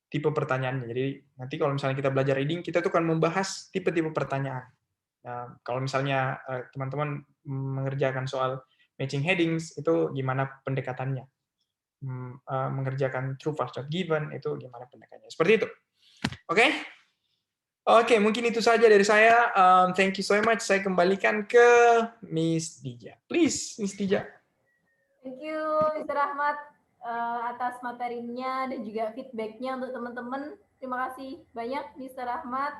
tipe pertanyaannya. Jadi nanti kalau misalnya kita belajar reading, kita tuh akan membahas tipe-tipe pertanyaan. Nah, kalau misalnya teman-teman mengerjakan soal matching headings, itu gimana pendekatannya? Mengerjakan true false not given, itu gimana pendekatannya? Seperti itu. Oke? Oke, mungkin itu saja dari saya. Thank you so much. Saya kembalikan ke Miss Dija. Please, Miss Dija. Thank you, Mr. Ahmad, atas materinya dan juga feedback-nya untuk teman-teman. Terima kasih banyak Mr. Rahmat.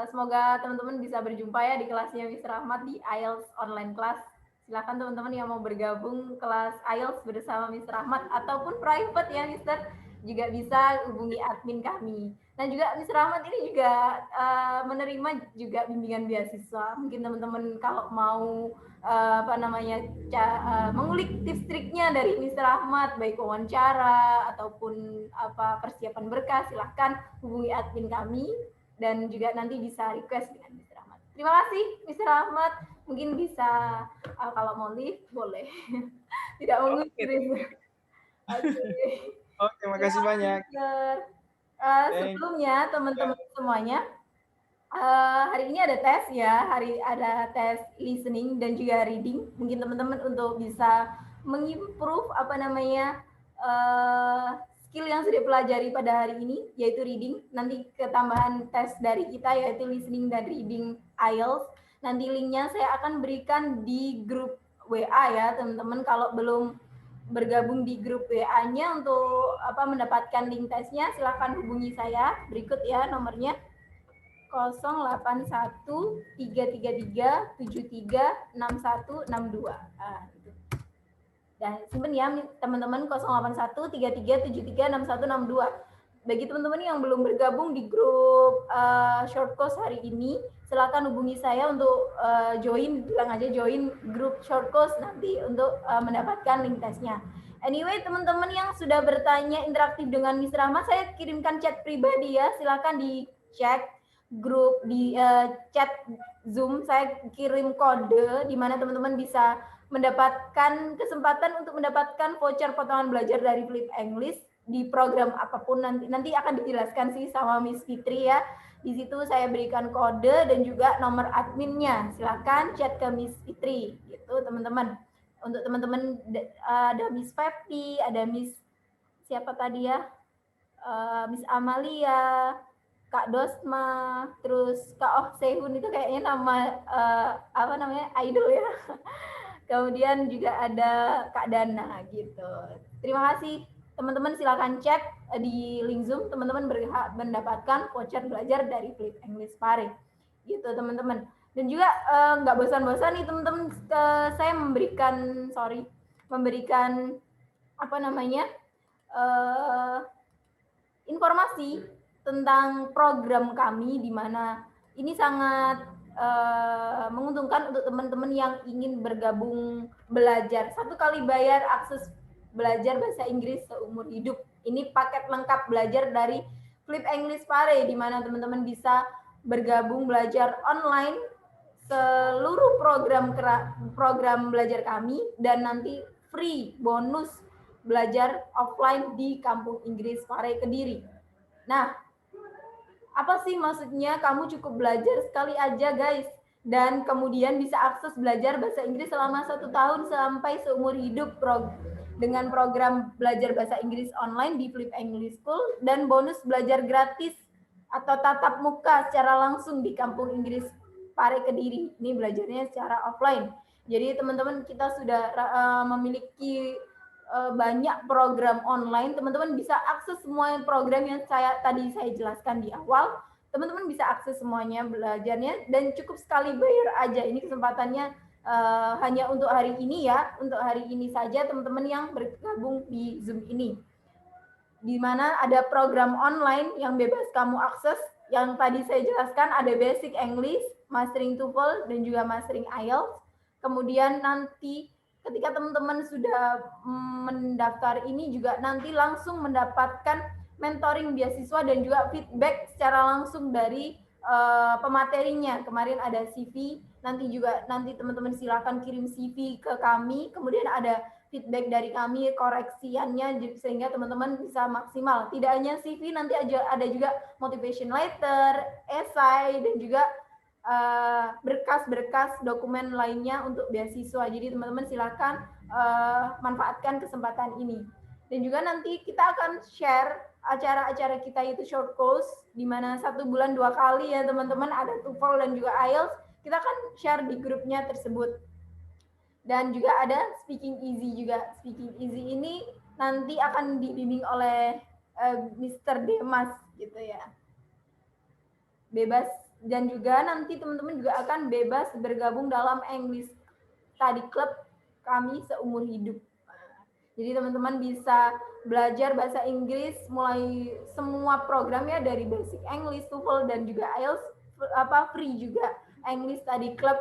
Semoga teman-teman bisa berjumpa ya di kelasnya Mr. Rahmat di IELTS online class. Silakan teman-teman yang mau bergabung kelas IELTS bersama Mr. Rahmat ataupun private ya Mr. juga bisa hubungi admin kami. Dan juga Mr. Rahmat ini juga menerima juga bimbingan beasiswa. Mungkin teman-teman kalau mau mengulik tips triknya dari Mr. Ahmad, baik wawancara ataupun persiapan berkas, silahkan hubungi admin kami dan juga nanti bisa request dengan Mr. Ahmad. Terima kasih Mr. Ahmad, mungkin bisa kalau mau live boleh. Tidak mengusir. Oke, makasih banyak. Sebelumnya teman-teman semuanya, hari ini ada tes ya, ada tes listening dan juga reading. Mungkin teman-teman untuk bisa mengimprove skill yang sudah pelajari pada hari ini, yaitu reading. Nanti ketambahan tes dari kita yaitu listening dan reading IELTS. Nanti linknya saya akan berikan di grup WA ya teman-teman. Kalau belum bergabung di grup WA-nya untuk mendapatkan link tesnya, silahkan hubungi saya. Berikut ya nomornya 081-333-736162. Gitu. Dan simpen ya teman-teman 081-3373-6162. Bagi teman-teman yang belum bergabung di grup short course hari ini, silakan hubungi saya untuk join, bilang aja join grup short course nanti untuk mendapatkan link tesnya. Anyway, teman-teman yang sudah bertanya interaktif dengan Mr. Ahmad, saya kirimkan chat pribadi ya, silakan dicek grup di chat Zoom. Saya kirim kode di mana teman-teman bisa mendapatkan kesempatan untuk mendapatkan voucher potongan belajar dari Flip English di program apapun nanti akan dijelaskan sih sama Miss Fitri ya. Di situ saya berikan kode dan juga nomor adminnya. Silakan chat ke Miss Fitri gitu teman-teman. Untuk teman-teman ada Miss Pepi, ada Miss siapa tadi ya? Miss Amalia, Kak Dosma, terus Kak Oh Sehun itu kayaknya nama idol ya. Kemudian juga ada Kak Dana gitu. Terima kasih teman-teman, silakan cek di link Zoom, teman-teman berhak mendapatkan voucher belajar dari Flip English Pare. Gitu teman-teman. Dan juga nggak bosan-bosan nih teman-teman, saya memberikan informasi tentang program kami di mana ini sangat menguntungkan untuk teman-teman yang ingin bergabung belajar. 1 kali bayar akses belajar bahasa Inggris seumur hidup. Ini paket lengkap belajar dari Flip English Pare di mana teman-teman bisa bergabung belajar online seluruh program belajar kami dan nanti free bonus belajar offline di Kampung Inggris Pare Kediri. Nah, apa sih maksudnya kamu cukup belajar sekali aja guys dan kemudian bisa akses belajar bahasa Inggris selama 1 tahun sampai seumur hidup dengan program belajar bahasa Inggris online di Flip English School dan bonus belajar gratis atau tatap muka secara langsung di Kampung Inggris Pare Kediri. Ini belajarnya secara offline. Jadi teman-teman kita sudah memiliki banyak program online. Teman-teman bisa akses semua program yang tadi saya jelaskan di awal. Teman-teman bisa akses semuanya belajarnya dan cukup sekali bayar aja. Ini kesempatannya hanya untuk hari ini ya, untuk hari ini saja teman-teman yang bergabung di Zoom ini. Di mana ada program online yang bebas kamu akses, yang tadi saya jelaskan ada Basic English, Mastering TOEFL, dan juga Mastering IELTS. Kemudian nanti ketika teman-teman sudah mendaftar ini juga nanti langsung mendapatkan mentoring beasiswa dan juga feedback secara langsung dari pematerinya. Kemarin ada CV, nanti teman-teman silakan kirim CV ke kami, kemudian ada feedback dari kami, koreksiannya sehingga teman-teman bisa maksimal. Tidak hanya CV, nanti ada juga motivation letter, esai, dan juga berkas-berkas dokumen lainnya untuk beasiswa. Jadi teman-teman silakan manfaatkan kesempatan ini. Dan juga nanti kita akan share acara-acara kita itu short course, di mana 1 bulan 2 kali ya teman-teman, ada TOEFL dan juga IELTS. Kita akan share di grupnya tersebut. Dan juga ada Speaking Easy juga. Speaking Easy ini nanti akan dibimbing oleh Mr. Demas gitu ya. Bebas, dan juga nanti teman-teman juga akan bebas bergabung dalam English Study Club kami seumur hidup. Jadi teman-teman bisa belajar bahasa Inggris mulai semua programnya dari basic English, TOEFL, dan juga IELTS, free juga English Study Club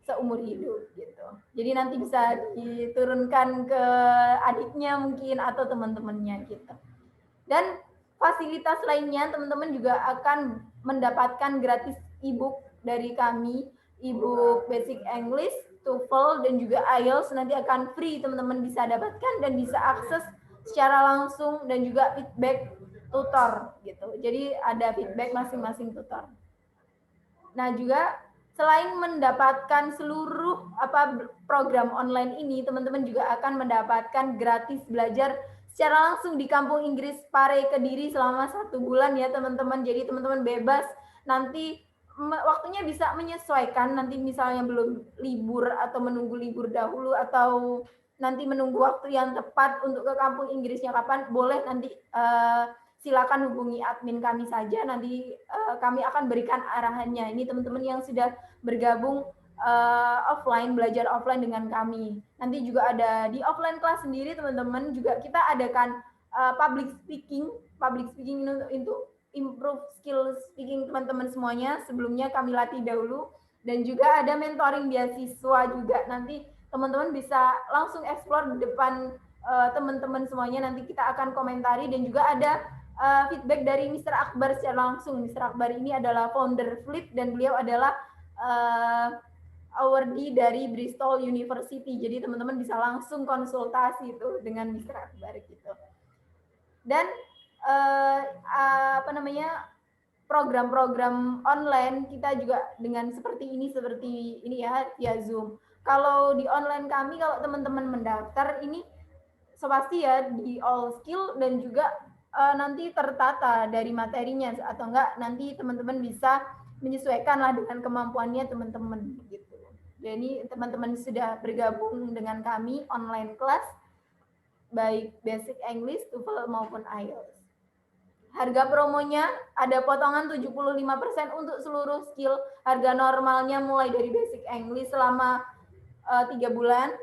seumur hidup gitu. Jadi nanti bisa diturunkan ke adiknya mungkin atau teman-temannya gitu. Dan fasilitas lainnya teman-teman juga akan mendapatkan gratis e-book dari kami, e-book Basic English, TOEFL, dan juga IELTS nanti akan free teman-teman bisa dapatkan dan bisa akses secara langsung, dan juga feedback tutor gitu. Jadi ada feedback masing-masing tutor. Nah, juga selain mendapatkan seluruh program online ini, teman-teman juga akan mendapatkan gratis belajar secara langsung di Kampung Inggris Pare Kediri selama 1 bulan ya teman-teman. Jadi teman-teman bebas nanti waktunya bisa menyesuaikan, nanti misalnya belum libur atau menunggu libur dahulu atau nanti menunggu waktu yang tepat untuk ke Kampung Inggrisnya kapan, boleh nanti silakan hubungi admin kami saja, nanti kami akan berikan arahannya. Ini teman-teman yang sudah bergabung offline, belajar offline dengan kami. Nanti juga ada di offline kelas sendiri teman-teman, juga kita adakan public speaking untuk improve skill speaking teman-teman semuanya. Sebelumnya kami latih dahulu, dan juga ada mentoring beasiswa juga. Nanti teman-teman bisa langsung explore di depan teman-teman semuanya, nanti kita akan komentari. Dan juga ada feedback dari Mr. Akbar secara langsung. Mr. Akbar ini adalah founder Flip dan beliau adalah awardee dari Bristol University. Jadi teman-teman bisa langsung konsultasi itu dengan Mr. Akbar gitu. Dan program-program online kita juga dengan seperti ini ya, via Zoom. Kalau di online kami, kalau teman-teman mendaftar ini pasti ya di all skill, dan juga nanti tertata dari materinya, atau enggak nanti teman-teman bisa menyesuaikan lah dengan kemampuannya teman-teman gitu. Jadi teman-teman sudah bergabung dengan kami online kelas baik Basic English, TOEFL maupun IELTS. Harga promonya ada potongan 75% untuk seluruh skill. Harga normalnya mulai dari Basic English selama 3 bulan,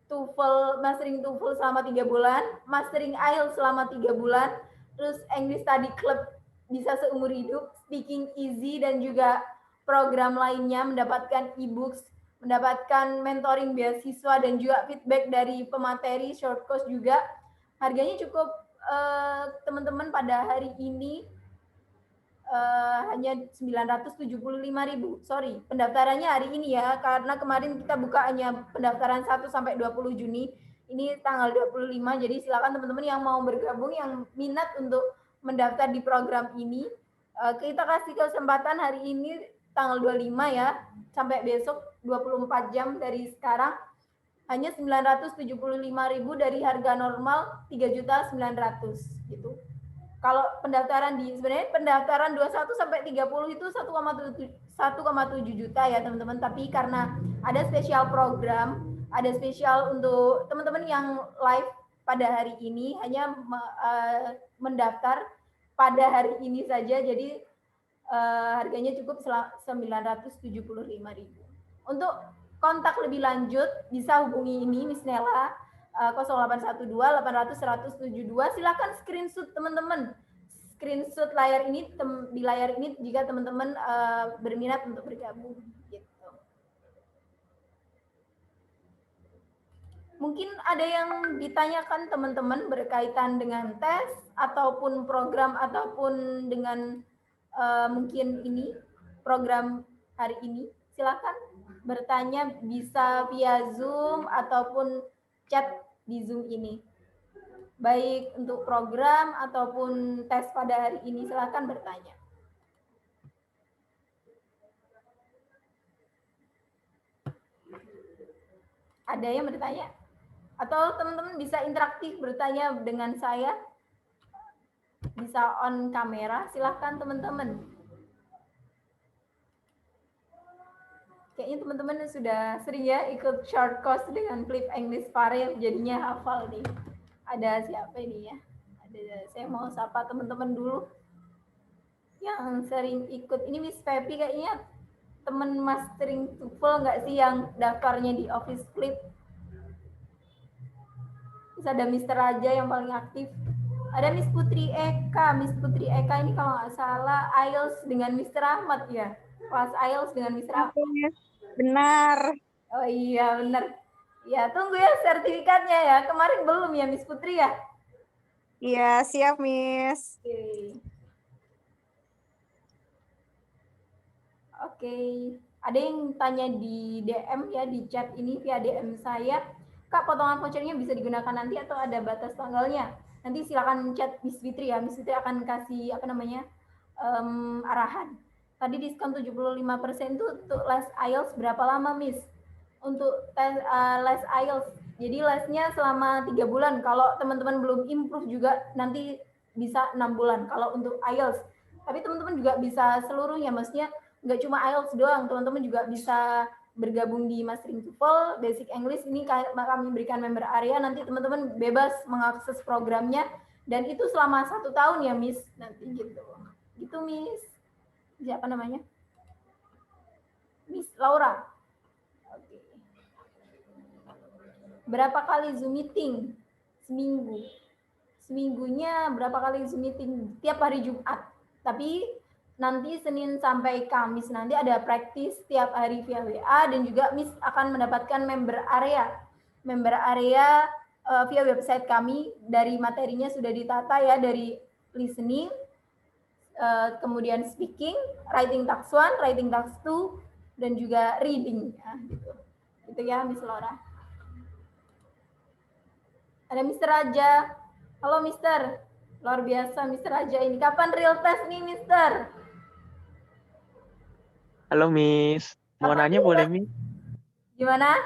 TOEFL, mastering TOEFL selama 3 bulan, mastering IELTS selama 3 bulan, terus English Study Club bisa seumur hidup, Speaking Easy, dan juga program lainnya, mendapatkan e-books, mendapatkan mentoring beasiswa, dan juga feedback dari pemateri, short course juga. Harganya cukup teman-teman pada hari ini hanya 975.000. Sorry, pendaftarannya hari ini ya, karena kemarin kita buka hanya pendaftaran 1 sampai 20 Juni. Ini tanggal 25, jadi silakan teman-teman yang mau bergabung, yang minat untuk mendaftar di program ini. Kita kasih kesempatan hari ini tanggal 25 ya, sampai besok 24 jam dari sekarang. Hanya 975.000 dari harga normal 3.900.000 gitu. Kalau pendaftaran sebenarnya pendaftaran 21 sampai 30 itu 1,7 juta ya teman-teman, tapi karena ada spesial program, ada spesial untuk teman-teman yang live pada hari ini, hanya mendaftar pada hari ini saja, jadi harganya cukup 975.000. Untuk kontak lebih lanjut bisa hubungi ini Miss Nela 0812 800 172. Silakan screenshot teman-teman, screenshot layar ini di layar ini jika teman-teman berminat untuk bergabung gitu. Mungkin ada yang ditanyakan teman-teman berkaitan dengan tes ataupun program ataupun dengan mungkin ini program hari ini. Silakan bertanya, bisa via Zoom ataupun chat di Zoom ini. Baik untuk program ataupun tes pada hari ini, silakan bertanya. Ada yang bertanya? Atau teman-teman bisa interaktif bertanya dengan saya? Bisa on kamera, silahkan teman-teman. Kayaknya teman-teman sudah sering ya ikut short course dengan Flip English Pare, jadinya hafal nih. Ada siapa ini ya? Ada, saya mau sapa teman-teman dulu. yang sering ikut. Ini Miss Pepi kayaknya temen mastering TOEFL nggak sih yang daftarnya di Office Flip? Terus ada Mr. Raja yang paling aktif. Ada Miss Putri Eka. Miss Putri Eka ini kalau nggak salah IELTS dengan Mr. Ahmad ya. Kelas IELTS dengan Mr. Ahmad. Benar. Oh iya benar. Ya tunggu ya sertifikatnya ya. Kemarin belum ya Miss Putri ya? Iya, siap, Miss. Oke. Ada yang tanya di DM ya, di chat ini via DM saya. Kak, potongan vouchernya bisa digunakan nanti atau ada batas tanggalnya? Nanti silakan chat Miss Fitri ya. Miss Fitri akan kasih arahan. Tadi diskon 75% itu untuk les IELTS berapa lama, Miss? Untuk les IELTS. Jadi lesnya selama 3 bulan. Kalau teman-teman belum improve juga nanti bisa 6 bulan kalau untuk IELTS. Tapi teman-teman juga bisa seluruhnya, maksudnya nggak cuma IELTS doang, teman-teman juga bisa bergabung di Mastering TOEFL, Basic English. Ini kami berikan member area, nanti teman-teman bebas mengakses programnya, dan itu selama 1 tahun ya, Miss. Nanti gitu. Gitu, Miss. Siapa namanya? Miss Laura. Oke. Berapa kali Zoom meeting? Seminggu. Seminggunya berapa kali Zoom meeting? Tiap hari Jumat. Tapi nanti Senin sampai Kamis nanti ada praktis tiap hari via WA, dan juga Miss akan mendapatkan member area. Member area via website kami. Dari materinya sudah ditata ya, dari listening, kemudian speaking, writing task 1, writing task 2, dan juga reading ya, gitu. Gitu ya Miss Laura. Ada Mr. Raja. Halo Mister. Luar biasa Mr. Raja ini. Kapan real test nih Mister? Halo Miss. Mau Kapan nanya boleh Miss? Gimana?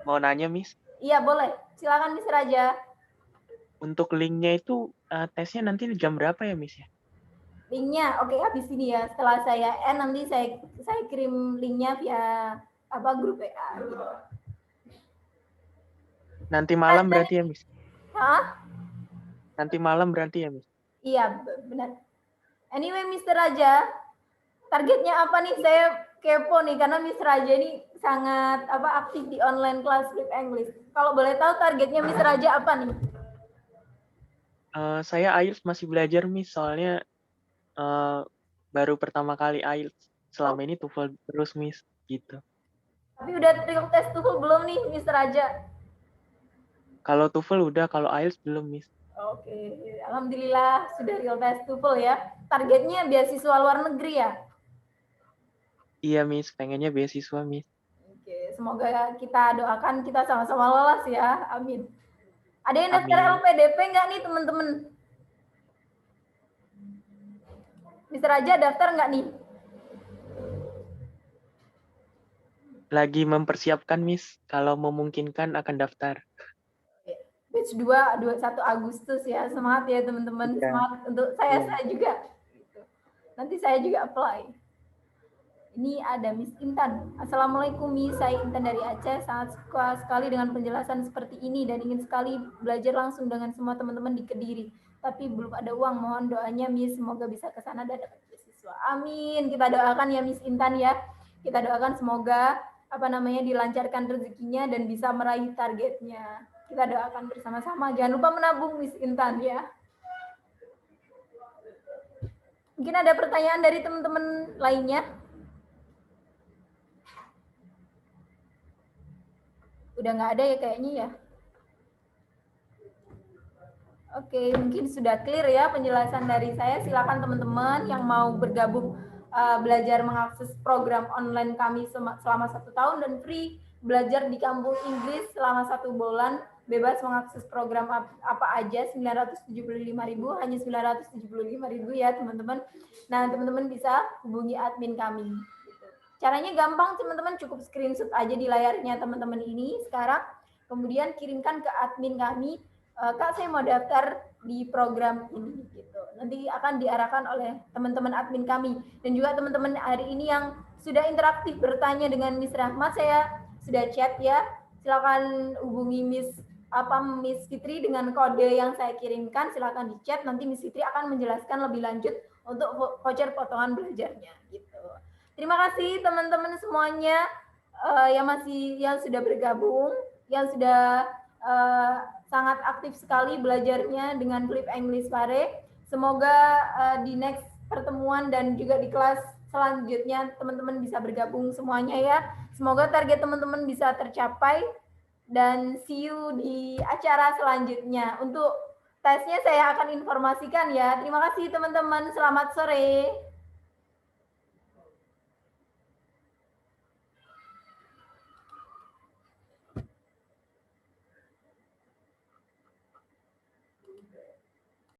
Mau nanya Miss? Iya boleh. Silakan Mr. Raja. Untuk linknya itu tesnya nanti jam berapa ya Miss ya? Linknya oke, habis ini ya. Setelah saya nanti saya kirim linknya via grup WA gitu. Nanti malam berarti ya Miss? Hah? Nanti malam berarti ya Miss? Iya benar. Anyway Mr. Raja, targetnya apa nih? Saya kepo nih karena Mr. Raja ini sangat aktif di online kelas Flip English. Kalau boleh tahu targetnya Mr. Raja apa nih? Saya IELTS masih belajar Miss, soalnya baru pertama kali IELTS. Selama ini TOEFL terus Miss, gitu. Tapi udah real test TOEFL belum nih Mr. Raja? Kalau TOEFL udah, kalau IELTS belum Miss. Oke, alhamdulillah sudah real test TOEFL ya. Targetnya beasiswa luar negeri ya? Iya Miss, pengennya beasiswa Miss. Oke, semoga kita doakan kita sama-sama lolos ya. Amin. Ada yang daftar LPDP nggak nih teman-teman? Mr. Raja daftar nggak nih? Lagi mempersiapkan Miss, kalau memungkinkan akan daftar. Batch 2, 21 Agustus ya. Semangat ya teman-teman. Ya. Semangat untuk saya juga. Nanti saya juga apply. Ini ada Miss Intan. Assalamualaikum Miss, saya Intan dari Aceh. Sangat suka sekali dengan penjelasan seperti ini dan ingin sekali belajar langsung dengan semua teman-teman di Kediri. Tapi belum ada uang. Mohon doanya Miss, semoga bisa ke sana dan dapat beasiswa. Amin. Kita doakan ya Miss Intan ya. Kita doakan semoga dilancarkan rezekinya dan bisa meraih targetnya. Kita doakan bersama-sama. Jangan lupa menabung Miss Intan ya. Mungkin ada pertanyaan dari teman-teman lainnya? Udah nggak ada ya kayaknya ya. Oke, mungkin sudah clear ya penjelasan dari saya. Silakan teman-teman yang mau bergabung belajar mengakses program online kami selama 1 tahun dan free belajar di kampung Inggris selama 1 bulan, bebas mengakses program apa aja. 975.000, hanya 975.000 ya teman-teman. Nah teman-teman bisa hubungi admin kami. Caranya gampang teman-teman, cukup screenshot aja di layarnya teman-teman ini sekarang, kemudian kirimkan ke admin kami, Kak saya mau daftar di program ini gitu. Nanti akan diarahkan oleh teman-teman admin kami, dan juga teman-teman hari ini yang sudah interaktif bertanya dengan Miss Rahmat, saya sudah chat ya, silakan hubungi Miss Fitri dengan kode yang saya kirimkan, silakan di chat, nanti Miss Fitri akan menjelaskan lebih lanjut untuk voucher potongan belajarnya gitu. Terima kasih teman-teman semuanya yang sudah bergabung, yang sudah sangat aktif sekali belajarnya dengan Flip English Pare. Semoga di next pertemuan dan juga di kelas selanjutnya teman-teman bisa bergabung semuanya ya. Semoga target teman-teman bisa tercapai dan see you di acara selanjutnya. Untuk tesnya saya akan informasikan ya. Terima kasih teman-teman. Selamat sore.